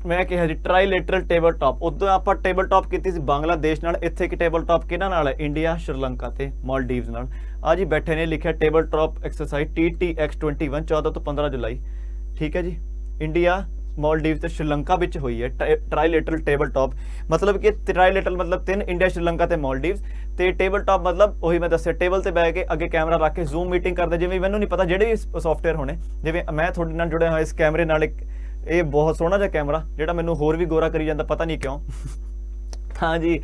ਮੈਂ ਕਿਹਾ ਜੀ ਟ੍ਰਾਈਲੇਟਰਲ ਟੇਬਲ ਟਾਪ। ਉਦੋਂ ਆਪਾਂ ਟੇਬਲ ਟਾਪ ਕੀਤੀ ਸੀ ਬਾਂਗਲਾਦੇਸ਼ ਨਾਲ, ਇੱਥੇ ਕਿ ਟੇਬਲ ਟਾਪ ਕਿਹਨਾਂ ਨਾਲ ਹੈ, ਇੰਡੀਆ, ਸ਼੍ਰੀਲੰਕਾ ਤੇ ਮਾਲਦੀਵਜ਼ ਨਾਲ। ਆ ਜੀ ਬੈਠੇ ਨੇ ਲਿਖਿਆ ਟੇਬਲ ਟਾਪ ਐਕਸਰਸਾਈਜ਼ TTX21 14 ਤੋਂ 15 ਜੁਲਾਈ। ਠੀਕ ਹੈ ਜੀ, ਇੰਡੀਆ, ਮਾਲਦੀਵ ਤੇ ਸ਼੍ਰੀਲੰਕਾ ਵਿੱਚ ਹੋਈ ਹੈ ਟ੍ਰਾਈਲੇਟਰਲ ਟੇਬਲ ਟਾਪ। ਮਤਲਬ ਕਿ ਟ੍ਰਾਈਲੇਟਰਲ ਮਤਲਬ 3, ਇੰਡੀਆ, ਸ਼੍ਰੀਲੰਕਾ ਤੇ ਮਾਲਦੀਵਜ਼। ਤੇ ਟੇਬਲ ਟਾਪ ਮਤਲਬ ਉਹੀ ਮੈਂ ਦੱਸਿਆ, ਟੇਬਲ ਤੇ ਬਹਿ ਕੇ ਅੱਗੇ ਕੈਮਰਾ ਰੱਖ ਕੇ ਜ਼ੂਮ ਮੀਟਿੰਗ ਕਰਦੇ, ਜਿਵੇਂ ਮੈਨੂੰ ਨਹੀਂ ਪਤਾ ਜਿਹੜੇ ਵੀ ਸੌਫਟਵੇਅਰ ਹੋਣੇ, ਜਿਵੇਂ ਮੈਂ ਤੁਹਾਡੇ ਨਾਲ ਜੁੜਿਆ ਹੋਇਆ ਇਸ ਕੈਮਰੇ ਨਾਲ। ਇੱਕ ਇਹ ਬਹੁਤ ਸੋਹਣਾ ਜਿਹਾ ਕੈਮਰਾ ਜਿਹੜਾ ਮੈਨੂੰ ਹੋਰ ਵੀ ਗੋਰਾ ਕਰੀ ਜਾਂਦਾ, ਪਤਾ ਨਹੀਂ ਕਿਉਂ। ਹਾਂ ਜੀ,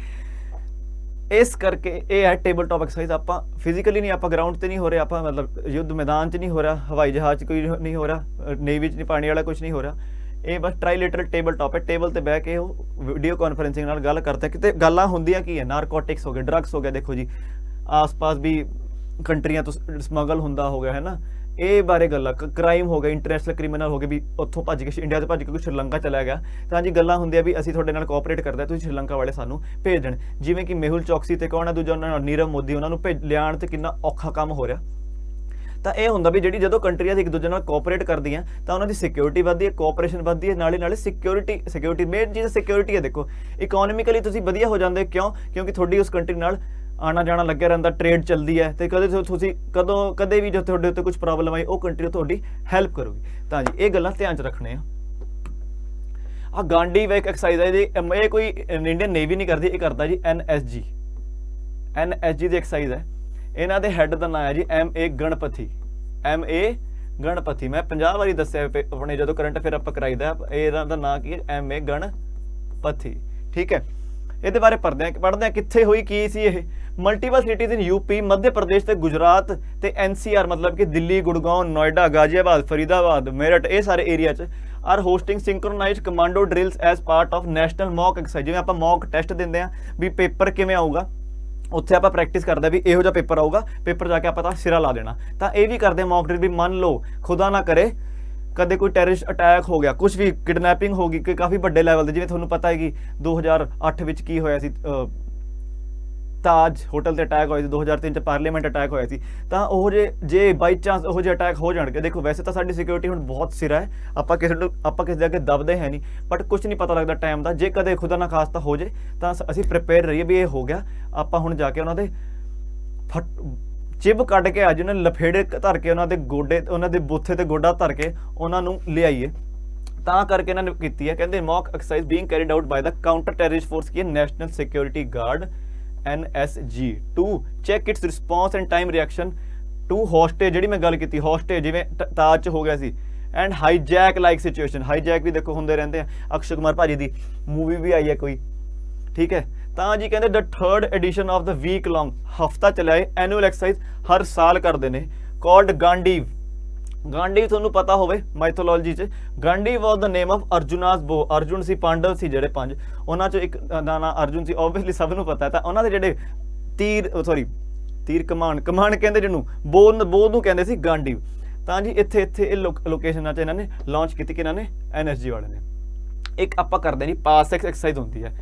ਇਸ ਕਰਕੇ ਇਹ ਹੈ ਟੇਬਲ ਟਾਪ ਐਕਸਰਸਾਈਜ਼। ਆਪਾਂ ਫਿਜ਼ੀਕਲੀ ਨਹੀਂ, ਆਪਾਂ ਗਰਾਊਂਡ ਤੇ ਨਹੀਂ ਹੋ ਰਹੇ, ਆਪਾਂ ਮਤਲਬ ਯੁੱਧ ਮੈਦਾਨ 'ਚ ਨਹੀਂ ਹੋ ਰਿਹਾ, ਹਵਾਈ ਜਹਾਜ਼ 'ਚ ਕੋਈ ਨਹੀਂ ਹੋ ਰਿਹਾ, ਨੇਵੀ 'ਚ ਨਹੀਂ, ਪਾਣੀ ਵਾਲਾ ਕੁਝ ਨਹੀਂ ਹੋ ਰਿਹਾ। ਇਹ ਬਸ ਟ੍ਰਾਈਲੇਟਰਲ ਟੇਬਲ ਟਾਪ ਹੈ। ਟੇਬਲ ਤੇ ਬਹਿ ਕੇ ਉਹ ਵੀਡੀਓ ਕਾਨਫਰੰਸਿੰਗ ਨਾਲ ਗੱਲ ਕਰਦਾ। ਕਿਤੇ ਗੱਲਾਂ ਹੁੰਦੀਆਂ ਕੀ ਹੈ, ਨਾਰਕੋਟਿਕਸ ਹੋ ਗਏ, ਡਰੱਗਸ ਹੋ ਗਿਆ, ਦੇਖੋ ਜੀ ਆਸ-ਪਾਸ ਵੀ ਕੰਟਰੀਆਂ ਤੋਂ ਸਮਗਲ ਹੁੰਦਾ ਹੋ ਗਿਆ ਹੈ ਨਾ, ਇਹ ਬਾਰੇ ਗੱਲਾਂ, ਕ੍ਰਾਈਮ ਹੋ ਗਿਆ, ਇੰਟਰਨੈਸ਼ਨਲ ਕ੍ਰਿਮੀਨਲ ਹੋ ਗਏ, ਵੀ ਉੱਥੋਂ ਭੱਜ ਕੇ ਇੰਡੀਆ ਤੋਂ ਭੱਜ ਕੇ ਕੋਈ ਸ਼੍ਰੀਲੰਕਾ ਚਲਾ ਗਿਆ। ਤਾਂ ਜੀ ਗੱਲਾਂ ਹੁੰਦੀਆਂ ਵੀ ਅਸੀਂ ਤੁਹਾਡੇ ਨਾਲ ਕੋਆਪਰੇਟ ਕਰਦੇ, ਤੁਸੀਂ ਸ਼੍ਰੀਲੰਕਾ ਵਾਲੇ ਸਾਨੂੰ ਭੇਜ ਦੇਣ। ਜਿਵੇਂ ਕਿ ਮੇਹੁਲ ਚੌਕਸੀ ਤੇ ਕੌਣ ਹੈ ਦੂਜਾ ਉਹਨਾਂ ਨਾਲ, ਨੀਰਵ ਮੋਦੀ, ਉਹਨਾਂ ਨੂੰ ਲਿਆਉਣ ਤੇ ਕਿੰਨਾ ਔਖਾ ਕੰਮ ਹੋ ਰਿਹਾ। ਤਾਂ ਇਹ ਹੁੰਦਾ ਵੀ ਜਿਹੜੀ ਜਦੋਂ ਕੰਟਰੀਆਂ ਇੱਕ ਦੂਜੇ ਨਾਲ ਕੋਆਪਰੇਟ ਕਰਦੀਆਂ ਤਾਂ ਉਹਨਾਂ ਦੀ ਸਿਕਿਉਰਿਟੀ ਵੱਧਦੀ ਹੈ, ਕੋਆਪਰੇਸ਼ਨ ਵੱਧਦੀ ਹੈ, ਨਾਲੇ ਸਿਕਿਉਰਿਟੀ ਮੇਨ ਚੀਜ਼ ਸਿਕਿਉਰਿਟੀ ਹੈ। ਦੇਖੋ ਇਕਨੋਮਿਕਲੀ ਤੁਸੀਂ ਵਧੀਆ ਹੋ ਜਾਂਦੇ, ਕਿਉਂਕਿ ਤੁਹਾਡੀ ਉਸ ਕੰਟਰੀ ਨਾਲ ਆਣਾ ਜਾਣਾ ਲੱਗਿਆ ਰਹਿੰਦਾ, ਟ੍ਰੇਡ ਚੱਲਦੀ ਹੈ, ਤੇ ਤੁਸੀਂ ਕਦੇ ਵੀ ਜੋ ਤੁਹਾਡੇ ਉੱਤੇ ਕੁਝ ਪ੍ਰੋਬਲਮ ਆਈ ਉਹ ਕੰਟਰੀ ਤੁਹਾਡੀ ਹੈਲਪ ਕਰੂਗੀ। ਤਾਂ ਜੀ ਇਹ ਗੱਲਾਂ ਧਿਆਨ 'ਚ ਰੱਖਣੇ ਆ। ਆ ਗਾਂਡੀ ਇੱਕ ਐਕਸਰਸਾਈਜ਼ ਹੈ ਜੀ, ਇਹ ਕੋਈ ਇੰਡੀਅਨ ਨੇਵੀ ਨਹੀਂ ਕਰਦੀ, ਇਹ ਕਰਦਾ ਜੀ NSG ਦੀ ਐਕਸਰਸਾਈਜ਼ ਹੈ। ਇਹਨਾਂ ਦੇ ਹੈੱਡ ਦਾ ਨਾਮ ਹੈ ਜੀ MA ਗਣਪਤੀ, MA ਗਣਪਤੀ। ਮੈਂ 50 ਵਾਰੀ ਦੱਸਿਆ ਆਪਣੇ ਜਦੋਂ ਕਰੰਟ ਅਫੇਅਰ ਆਪਾਂ ਕਰਾਈਦਾ, ਇਹਨਾਂ ਦਾ ਨਾਂ ਕੀ ਹੈ MA ਗਣਪਤੀ, ਠੀਕ ਹੈ। ਇਹਦੇ ਬਾਰੇ ਪੜ੍ਹਦੇ ਆ ਕਿੱਥੇ ਹੋਈ ਕੀ ਸੀ ਇਹ। ਮਲਟੀਪਲ ਸਿਟੀਜ਼ ਇਨ यूपी, मध्य प्रदेश ਤੇ ਗੁਜਰਾਤ ਤੇ NCR ਮਤਲਬ ਕਿ ਦਿੱਲੀ, ਗੁੜਗਾਉਂ, ਨੋਇਡਾ, ਗਾਜ਼ੀਆਬਾਦ, ਫਰੀਦਾਬਾਦ, ਮੇਰਠ, ਇਹ ਸਾਰੇ ਏਰੀਆ 'ਚ are hosting synchronised commando drills as part of national mock exercise. ਜਿਵੇਂ ਆਪਾਂ ਮੌਕ ਟੈਸਟ ਦਿੰਦੇ ਆ ਵੀ ਪੇਪਰ ਕਿਵੇਂ ਆਊਗਾ, ਉੱਥੇ ਆਪਾਂ ਪ੍ਰੈਕਟਿਸ ਕਰਦੇ ਵੀ ਇਹੋ ਜਿਹਾ ਪੇਪਰ ਆਊਗਾ, ਪੇਪਰ ਜਾ ਕੇ ਆਪਾਂ ਤਾਂ ਸਿਰਾ ਲਾ ਦੇਣਾ। ਤਾਂ ਇਹ ਵੀ ਕਰਦੇ ਮੌਕ ਡਰਿਲ ਵੀ ਮੰਨ ਲਓ ਖੁਦਾ ਨਾ ਕਰੇ ਕਦੇ ਕੋਈ ਟੈਰਰਿਸਟ ਅਟੈਕ ਹੋ ਗਿਆ, ਕੁਝ ਵੀ ਕਿਡਨੈਪਿੰਗ ਹੋ ਗਈ ਕਿ ਕਾਫੀ ਵੱਡੇ ਲੈਵਲ ਤੇ, ਜਿਵੇਂ ਤੁਹਾਨੂੰ ਪਤਾ ਹੈ ਕਿ 2008 ਵਿੱਚ ਕੀ ਹੋਇਆ ਸੀ, ਤਾਜ ਹੋਟਲ ਤੇ ਅਟੈਕ ਹੋਇਆ ਸੀ, 2003 ਚ ਪਾਰਲੀਮੈਂਟ ਅਟੈਕ ਹੋਇਆ ਸੀ। ਤਾਂ ਉਹ ਜੇ ਬਾਈ ਚਾਂਸ ਉਹ ਜਿਹੇ ਅਟੈਕ ਹੋ ਜਾਣਗੇ, ਦੇਖੋ ਵੈਸੇ ਤਾਂ ਸਾਡੀ ਸਿਕਿਉਰਿਟੀ ਹੁਣ ਬਹੁਤ ਸਿਰਾ ਹੈ, ਆਪਾਂ ਕਿਸੇ ਦੇ ਅੱਗੇ ਦਬਦੇ ਹੈ ਨਹੀਂ, ਬਟ ਕੁਝ ਨਹੀਂ ਪਤਾ ਲੱਗਦਾ ਟਾਈਮ ਦਾ। ਜੇ ਕਦੇ ਖੁਦਾ ਨਾ ਖਾਸਤਾ ਹੋ ਜੇ ਤਾਂ ਅਸੀਂ ਪ੍ਰਿਪੇਅਰ ਰਹੀਏ ਵੀ ਇਹ ਹੋ ਗਿਆ, ਆਪਾਂ ਹੁਣ ਜਾ ਕੇ ਉਹਨਾਂ ਦੇ ਚਿਬ ਕੱਢ ਕੇ ਅੱਜ ਉਹਨਾਂ ਨੇ ਲਫੇੜੇ ਧਰ ਕੇ ਉਹਨਾਂ ਦੇ ਗੋਡੇ, ਉਹਨਾਂ ਦੇ ਬੂਥੇ ਤੇ ਗੋਡਾ ਧਰ ਕੇ ਉਹਨਾਂ ਨੂੰ ਲਿਆਈਏ। ਤਾਂ ਕਰਕੇ ਇਹਨਾਂ ਨੇ ਕੀਤੀ ਹੈ, ਕਹਿੰਦੇ mock exercise being carried out by the counter terrorist force ਕੀ national security guard NSG to check its response and time reaction to hostage, ਜਿਹੜੀ ਮੈਂ ਗੱਲ ਕੀਤੀ ਹੋਸਟੇਜ ਜਿਵੇਂ ਤਾਜ 'ਚ ਹੋ ਗਿਆ ਸੀ, and hijack like situation. Hijack ਵੀ ਦੇਖੋ ਹੁੰਦੇ ਰਹਿੰਦੇ ਆ, ਅਕਸ਼ੇ ਕੁਮਾਰ ਭਾਜੀ ਦੀ ਮੂਵੀ ਵੀ ਆਈ ਹੈ ਕੋਈ, ਠੀਕ ਹੈ। ਤਾਂ ਜੀ ਕਹਿੰਦੇ the 3rd edition of the week long, ਹਫਤਾ ਚੱਲਿਆ ਹੈ ਐਨੂਅਲ ਐਕਸਰਸਾਈਜ਼, ਹਰ ਸਾਲ ਕਰਦੇ ਨੇ, ਕਾਲਡ ਗਾਂਡੀਵ। ਗਾਂਡੀਵ ਤੁਹਾਨੂੰ ਪਤਾ ਹੋਵੇ ਮਾਈਥੋਲੋਜੀ 'ਚ, ਗਾਂਡੀਵ ਵਾਸ ਦ ਨੇਮ ਆਫ ਅਰਜੁਨਾਸ ਬੋ। ਅਰਜੁਨ ਸੀ, ਪਾਂਡਵ ਸੀ ਜਿਹੜੇ 5, ਉਹਨਾਂ 'ਚੋਂ ਇੱਕ ਦਾ ਨਾਂ ਅਰਜੁਨ ਸੀ, ਓਬਵੀਅਸਲੀ ਸਭ ਨੂੰ ਪਤਾ ਹੈ। ਤਾਂ ਉਹਨਾਂ ਦੇ ਜਿਹੜੇ ਤੀਰ ਕਮਾਨ ਕਹਿੰਦੇ ਜਿਹਨੂੰ, ਬੋ ਨੂੰ ਕਹਿੰਦੇ ਸੀ ਗਾਂਡੀਵ। ਤਾਂ ਜੀ ਇੱਥੇ ਇਹ ਲੋਕੇਸ਼ਨਾਂ 'ਚ ਇਹਨਾਂ ਨੇ ਲਾਂਚ ਕੀਤੀ ਕਿ ਇਹਨਾਂ ਨੇ NSG ਵਾਲੇ ਨੇ। ਇੱਕ ਆਪਾਂ ਕਰਦੇ ਜੀ ਪਾਸ ਐਕਸਰਸਾਈਜ਼ ਹੁੰਦੀ ਹੈ,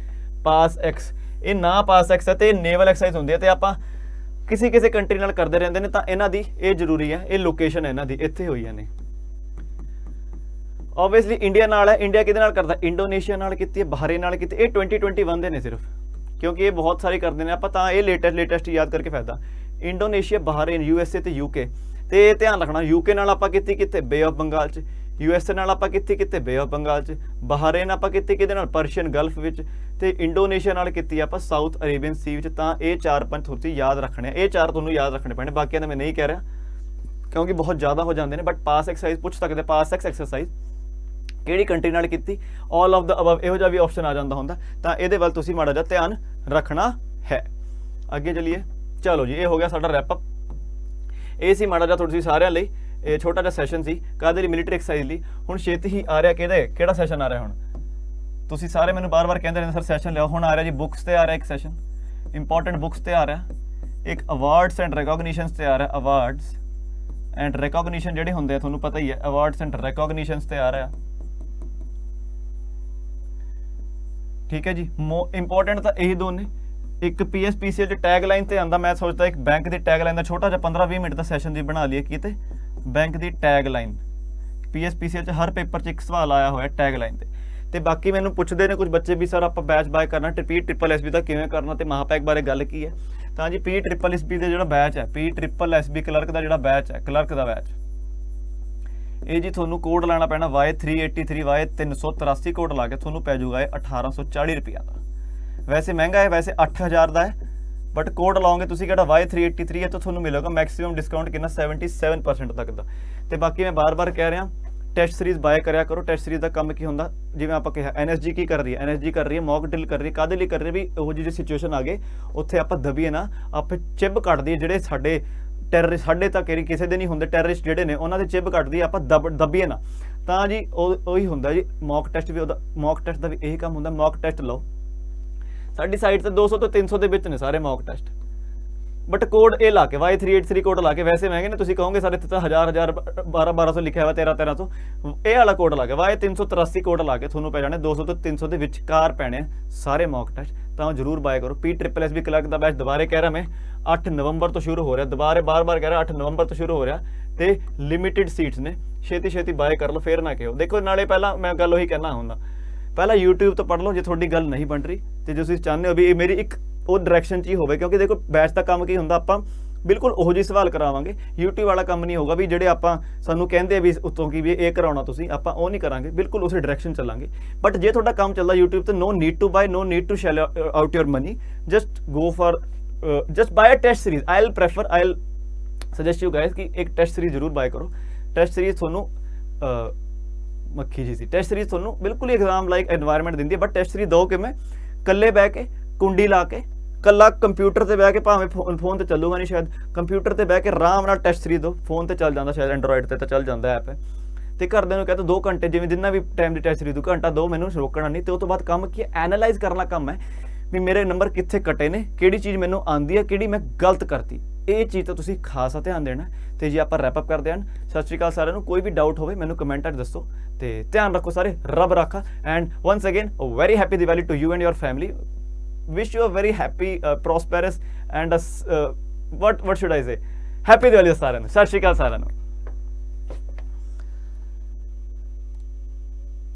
ਪਾਸ ਐਕਸ, ਇਹ ਨਾ ਪਾਸ ਐਕਸ ਹੈ ਤੇ ਨੇਵਲ ਐਕਸਰਸਾਈਜ਼ ਹੁੰਦੀ ਹੈ, ਤੇ ਆਪਾਂ ਕਿਸੇ ਕੰਟਰੀ ਨਾਲ ਕਰਦੇ ਰਹਿੰਦੇ ਨੇ। ਤਾਂ ਇਹਨਾਂ ਦੀ ਇਹ ਜ਼ਰੂਰੀ ਹੈ, ਇਹ ਲੋਕੇਸ਼ਨ ਹੈ ਇਹਨਾਂ ਦੀ, ਇੱਥੇ ਹੋਈਆਂ ਨੇ। ਓਬਵੀਅਸਲੀ ਇੰਡੀਆ ਨਾਲ ਹੈ, ਇੰਡੀਆ ਕਿਹਦੇ ਨਾਲ ਕਰਦਾ, ਇੰਡੋਨੇਸ਼ੀਆ ਨਾਲ ਕੀਤੀ ਹੈ, ਬਹਰੀਨ ਨਾਲ ਕੀਤੀ। ਇਹ 2021 ਦੇ ਨੇ ਸਿਰਫ, ਕਿਉਂਕਿ ਇਹ ਬਹੁਤ ਸਾਰੇ ਕਰਦੇ ਨੇ ਆਪਾਂ, ਤਾਂ ਇਹ ਲੇਟੈਸਟ ਯਾਦ ਕਰਕੇ ਫਾਇਦਾ। ਇੰਡੋਨੇਸ਼ੀਆ, ਬਹਰੀਨ, USA ਤੇ UK। ਤੇ ਧਿਆਨ ਰੱਖਣਾ UK ਨਾਲ ਆਪਾਂ ਕੀਤੀ ਕਿੱਥੇ, ਬੇ ਆਫ ਬੰਗਾਲ 'ਚ, USA ਨਾਲ ਆਪਾਂ ਕੀਤੀ ਕਿੱਥੇ, ਬੇ ਆਫ ਬੰਗਾਲ 'ਚ, ਬਹਰੀਨ ਆਪਾਂ ਕੀਤੀ ਕਿਹਦੇ ਨਾਲ, ਪਰਸ਼ੀਅਨ ਗਲਫ ਵਿੱਚ, ਤੇ ਇੰਡੋਨੇਸ਼ੀਆ ਨਾਲ ਕੀਤੀ ਆਪਾਂ ਸਾਊਥ ਅਰੇਬੀਅਨ ਸੀ ਵਿੱਚ। ਤਾਂ ਇਹ 4-5 ਤੁਸੀਂ ਯਾਦ ਰੱਖਣੇ, ਇਹ 4 ਤੁਹਾਨੂੰ ਯਾਦ ਰੱਖਣੇ ਪੈਣੇ, ਬਾਕੀਆਂ ਦਾ ਮੈਂ ਨਹੀਂ ਕਹਿ ਰਿਹਾ ਕਿਉਂਕਿ ਬਹੁਤ ਜ਼ਿਆਦਾ ਹੋ ਜਾਂਦੇ ਨੇ। ਬਟ ਪਾਸ ਐਕਸਰਸਾਈਜ਼ ਪੁੱਛ ਸਕਦੇ, ਪਾਸ ਐਕਸਰਸਾਈਜ਼ ਕਿਹੜੀ ਕੰਟਰੀ ਨਾਲ ਕੀਤੀ, ਆਲ ਆਫ ਦ ਅਬਵ, ਇਹੋ ਜਿਹਾ ਵੀ ਆਪਸ਼ਨ ਆ ਜਾਂਦਾ ਹੁੰਦਾ। ਤਾਂ ਇਹਦੇ ਵੱਲ ਤੁਸੀਂ ਮਾੜਾ ਜਿਹਾ ਧਿਆਨ ਰੱਖਣਾ ਹੈ। ਅੱਗੇ ਚਲੀਏ, ਚਲੋ ਜੀ, ਇਹ ਹੋ ਗਿਆ ਸਾਡਾ ਰੈਪਅਪ। ਇਹ ਸੀ ਮਾੜਾ ਜਿਹਾ ਤੁਸੀਂ ਸਾਰਿਆਂ ਲਈ ਇਹ ਛੋਟਾ ਜਿਹਾ ਸੈਸ਼ਨ ਸੀ, ਕਾਹਦੇ ਲਈ, ਮਿਲੀਟਰੀ ਐਕਸਰਸਾਈਜ਼ ਲਈ। ਹੁਣ ਛੇਤੀ ਹੀ ਆ ਰਿਹਾ ਕਿਹੜਾ ਸੈਸ਼ਨ ਆ ਰਿਹਾ ਹੁਣ, ਤੁਸੀਂ ਸਾਰੇ ਮੈਨੂੰ ਬਾਰ-ਬਾਰ ਕਹਿੰਦੇ ਰਹਿੰਦੇ ਸਰ ਸੈਸ਼ਨ ਲਿਆਓ। ਹੁਣ ਆ ਰਿਹਾ ਜੀ ਬੁੱਕਸ ਤੇ ਆ ਰਿਹਾ ਇੱਕ ਸੈਸ਼ਨ, ਇੰਪੋਰਟੈਂਟ ਬੁੱਕਸ ਤੇ ਆ ਰਿਹਾ, ਇੱਕ ਅਵਾਰਡਸ ਐਂਡ ਰਿਕੋਗਨੀਸ਼ਨਸ ਤੇ ਆ ਰਿਹਾ। ਅਵਾਰਡਸ ਐਂਡ ਰਿਕੋਗਨੀਸ਼ਨ ਜਿਹੜੇ ਹੁੰਦੇ ਆ ਤੁਹਾਨੂੰ ਪਤਾ ਹੀ ਹੈ, ਅਵਾਰਡਸ ਐਂਡ ਰਿਕੋਗਨੀਸ਼ਨਸ ਤੇ ਆ ਰਿਹਾ, ਠੀਕ ਹੈ ਜੀ। ਇੰਪੋਰਟੈਂਟ ਤਾਂ ਇਹੀ ਦੋ ਨੇ। ਇੱਕ PSPCL ਚ ਟੈਗ ਲਾਈਨ ਤੇ ਆਂਦਾ, ਮੈਂ ਸੋਚਦਾ ਇੱਕ ਬੈਂਕ ਦੀ ਟੈਗ ਲਾਈਨ ਦਾ ਛੋਟਾ ਜਿਹਾ 15-20 ਮਿੰਟ ਦਾ ਸੈਸ਼ਨ ਦੀ ਬਣਾ ਲਈਏ ਕਿਤੇ, ਬੈਂਕ ਦੀ ਟੈਗ ਲਾਈਨ। PSPCL ਚ ਹਰ ਪੇਪਰ 'ਚ ਇੱਕ ਸਵਾਲ ਆਇਆ ਹੋਇਆ ਟੈਗ ਲਾਈਨ ਤੇ ਬਾਕੀ ਮੈਨੂੰ ਪੁੱਛਦੇ ਨੇ ਕੁਝ ਬੱਚੇ ਵੀ ਸਰ ਆਪਾਂ ਬੈਚ ਬਾਏ ਕਰਨਾ, PSSB ਦਾ ਕਿਵੇਂ ਕਰਨਾ ਤੇ ਮਹਾਪੈਕ ਬਾਰੇ ਗੱਲ ਕੀ ਹੈ। ਤਾਂ ਜੀ PSSB ਦਾ ਜਿਹੜਾ ਬੈਚ ਹੈ, PSSB ਕਲਰਕ ਦਾ ਜਿਹੜਾ ਬੈਚ ਹੈ, ਕਲਰਕ ਦਾ ਬੈਚ, ਇਹ ਜੀ ਤੁਹਾਨੂੰ ਕੋਡ ਲਾਣਾ ਪੈਣਾ Y383 Y383 ਕੋਡ ਲਾ ਕੇ ਤੁਹਾਨੂੰ ਪੈ ਜਾਊਗਾ ਇਹ 1840 ਰੁਪਈਆ ਦਾ। ਵੈਸੇ ਮਹਿੰਗਾ ਹੈ, ਵੈਸੇ 8000 ਦਾ ਹੈ, ਬਟ ਕੋਡ ਲਾਓਗੇ ਤੁਸੀਂ ਕਿਹੜਾ Y383 ਹੈ ਤਾਂ ਤੁਹਾਨੂੰ ਮਿਲੇਗਾ ਮੈਕਸਿਮਮ ਡਿਸਕਾਊਂਟ ਕਿੰਨਾ 77% ਤੱਕ ਦਾ। ਤੇ ਬਾਕੀ ਮੈਂ ਬਾਰ-ਬਾਰ ਕਹਿ ਰਿਹਾ ਟੈਸਟ ਸੀਰੀਜ਼ ਬਾਏ ਕਰਿਆ ਕਰੋ। ਟੈਸਟ ਸੀਰੀਜ਼ ਦਾ ਕੰਮ ਕੀ ਹੁੰਦਾ, ਜਿਵੇਂ ਆਪਾਂ ਕਿਹਾ NSG ਕੀ ਕਰ ਰਹੀ ਹੈ, NSG ਕਰ ਰਹੀ ਹੈ ਮੌਕ ਡਰਿਲ ਕਰ ਰਹੀ ਹੈ, ਕਾਹਦੇ ਲਈ ਕਰ ਰਹੀ ਹੈ ਵੀ ਉਹ ਜਿਹੀ ਸਿਚੁਏਸ਼ਨ ਆ ਗਏ ਉੱਥੇ ਆਪਾਂ ਦਬੀਏ ਨਾ, ਆਪੇ ਚਿਬ ਕੱਢਦੀ ਹੈ ਜਿਹੜੇ ਸਾਡੇ ਟੈਰਰਿਸਟ, ਸਾਡੇ ਤਾਂ ਕਿਸੇ ਦੇ ਨਹੀਂ ਹੁੰਦੇ ਟੈਰਰਿਸਟ ਜਿਹੜੇ ਨੇ ਉਹਨਾਂ ਦੇ ਚਿਬ ਕੱਢਦੀ ਆਪਾਂ ਦਬੀਏ ਨਾ। ਤਾਂ ਜੀ ਉਹੀ ਹੁੰਦਾ ਜੀ ਮੌਕ ਟੈਸਟ ਵੀ, ਉਹਦਾ ਮੌਕ ਟੈਸਟ ਦਾ ਵੀ ਇਹੀ ਕੰਮ ਹੁੰਦਾ। ਮੌਕ ਟੈਸਟ ਲਓ, ਸਾਡੀ ਸਾਈਟ ਤੇ 200 ਤੋਂ 300 ਦੇ ਵਿੱਚ ਨੇ ਸਾਰੇ ਮੌਕ ਟੈਸਟ, ਬਟ ਕੋਡ ਇਹ ਲਾ ਕੇ Y383 ਕੋਡ ਲਾ ਕੇ, ਵੈਸੇ ਮਹਿੰਗੇ ਨੇ, ਤੁਸੀਂ ਕਹੋਗੇ ਸਾਡੇ ਇੱਥੇ ਤਾਂ 1000 1200 ਲਿਖਿਆ ਹੋਇਆ 1300, ਇਹ ਵਾਲਾ ਕੋਡ ਲਾ ਕੇ Y383 ਕੋਡ ਲਾ ਕੇ ਤੁਹਾਨੂੰ ਪੈ ਜਾਣੇ 200 ਤੋਂ 300 ਦੇ ਵਿਚਕਾਰ ਪੈਣੇ ਸਾਰੇ ਮੌਕ ਟੈਸਟ। ਤਾਂ ਜ਼ਰੂਰ ਬਾਏ ਕਰੋ। PSSB ਕਲਰਕ ਦਾ ਬੈਚ ਦੁਬਾਰੇ ਕਹਿ ਰਿਹਾ ਮੈਂ 8 ਨਵੰਬਰ ਤੋਂ ਸ਼ੁਰੂ ਹੋ ਰਿਹਾ, ਦੁਬਾਰੇ ਬਾਰ-ਬਾਰ ਕਹਿ ਰਿਹਾ 8 ਨਵੰਬਰ ਤੋਂ ਸ਼ੁਰੂ ਹੋ ਰਿਹਾ ਤੇ ਲਿਮਿਟਿਡ ਸੀਟਸ ਨੇ, ਛੇਤੀ ਬਾਏ ਕਰ ਲਓ, ਫੇਰ ਨਾ ਕਿਹੋ। ਦੇਖੋ ਨਾਲੇ ਪਹਿਲਾਂ ਮੈਂ ਗੱਲ ਉਹੀ ਕਹਿਣਾ ਹੁੰਦਾ, ਪਹਿਲਾਂ YouTube ਤੋਂ ਪੜ੍ਹ ਲਓ ਜੇ ਤੁਹਾਡੀ ਗੱਲ ਨਹੀਂ ਬਣ ਰਹੀ, ਤੇ ਜੇ ਤੁਸੀਂ ਚਾਹੁੰਦੇ ਹੋ ਵੀ ਇਹ ਮੇਰੀ ਇੱਕ ਉਹ ਡਾਇਰੈਕਸ਼ਨ 'ਚ ਹੀ ਹੋਵੇ, ਕਿਉਂਕਿ ਦੇਖੋ ਬੈਚ ਦਾ ਕੰਮ ਕੀ ਹੁੰਦਾ, ਆਪਾਂ ਬਿਲਕੁਲ ਉਹੋ ਜਿਹੀ ਸਵਾਲ ਕਰਾਵਾਂਗੇ। YouTube ਵਾਲਾ ਕੰਮ ਨਹੀਂ ਹੋਗਾ ਵੀ ਜਿਹੜੇ ਆਪਾਂ ਸਾਨੂੰ ਕਹਿੰਦੇ ਆ ਵੀ ਉੱਤੋਂ ਕੀ ਵੀ ਇਹ ਕਰਾਉਣਾ ਤੁਸੀਂ, ਆਪਾਂ ਉਹ ਨਹੀਂ ਕਰਾਂਗੇ, ਬਿਲਕੁਲ ਉਸੇ ਡਾਇਰੈਕਸ਼ਨ ਚੱਲਾਂਗੇ। ਬਟ ਜੇ ਤੁਹਾਡਾ ਕੰਮ ਚੱਲਦਾ YouTube ਤੇ, no need to buy, no need to shell out your money, just go for just buy a test series। I'll suggest you guys ਕਿ ਇੱਕ ਟੈਸਟ ਸੀਰੀਜ਼ ਜ਼ਰੂਰ ਬਾਏ ਕਰੋ। ਟੈਸਟ ਸੀਰੀਜ਼ ਤੁਹਾਨੂੰ ਮੱਖੀ ਜੀ ਸੀ, ਟੈਸਟ ਸੀਰੀਜ਼ ਤੁਹਾਨੂੰ ਬਿਲਕੁਲ ਹੀ ਐਗਜ਼ਾਮ ਲਾਈਕ এনवायरमेंट ਦਿੰਦੀ ਹੈ। ਬਟ ਟੈਸਟ ਸੀਰੀਜ਼ ਦੋ ਕਿਵੇਂ, ਇਕੱਲੇ ਬਹਿ ਕੇ ਕੁੰਡੀ ਲਾ ਕੇ ਕੱਲਾ ਕੰਪਿਊਟਰ ਤੇ ਬਹਿ ਕੇ, ਭਾਵੇਂ ਫੋਨ ਤੇ ਚੱਲੂਗਾ ਨਹੀਂ ਸ਼ਾਇਦ, ਕੰਪਿਊਟਰ ਤੇ ਬਹਿ ਕੇ ਆਰਾਮ ਨਾਲ ਟੈਸਟ ਸੀਰੀਜ਼ ਦੋ। ਫੋਨ ਤੇ ਚੱਲ ਜਾਂਦਾ ਸ਼ਾਇਦ, ਐਂਡਰੋਇਡ ਤੇ ਤਾਂ ਚੱਲ ਜਾਂਦਾ ਐਪ ਹੈ। ਤੇ ਘਰਦਿਆਂ ਨੂੰ ਕਹਿੰਦਾ 2 ਘੰਟੇ ਜਿਵੇਂ ਜਿੰਨਾ ਵੀ ਟਾਈਮ ਦੀ ਟੈਸਟ ਸੀਰੀਜ਼ 2 ਘੰਟਾ ਦੋ, ਮੈਨੂੰ ਰੋਕਣਾ ਨਹੀਂ। ਤੇ ਉਸ ਤੋਂ ਬਾਅਦ ਕੰਮ ਕੀ ਹੈ, ਐਨਾਲਾਈਜ਼ ਕਰਨਾ ਕੰਮ ਹੈ ਵੀ ਮੇਰੇ ਨੰਬਰ ਕਿੱਥੇ ਕੱਟੇ ਨੇ, ਕਿਹੜੀ ਚੀਜ਼ ਮੈਨੂੰ ਆਉਂਦੀ ਹੈ, ਕਿਹੜੀ ਮੈਂ ਗਲਤ ਕਰਤੀ। ਇਹ ਚੀਜ਼ ਤਾਂ ਤੁਸੀਂ ਖਾਸਾ ਧਿਆਨ ਦੇਣਾ। ਤੇ ਜੇ ਆਪਾਂ ਰੈਪ ਅਪ ਕਰਦੇ ਹਾਂ, ਸਤਿ ਸ਼੍ਰੀ ਅਕਾਲ ਸਾਰਿਆਂ ਨੂੰ। ਕੋਈ ਵੀ ਡਾਊਟ ਹੋਵੇ ਮੈਨੂੰ ਕਮੈਂਟਾਂ 'ਚ ਦੱਸੋ ਤੇ ਧਿਆਨ ਰੱਖੋ ਸਾਰੇ, ਰੱਬ ਰਾਖਾ। And once again very happy Diwali to you and your family. Wish you a very happy, prosperous and what should I say? Happy Diwali ਸਾਰਿਆਂ ਨੂੰ। ਸਤਿ ਸ਼੍ਰੀ ਅਕਾਲ ਸਾਰਿਆਂ ਨੂੰ।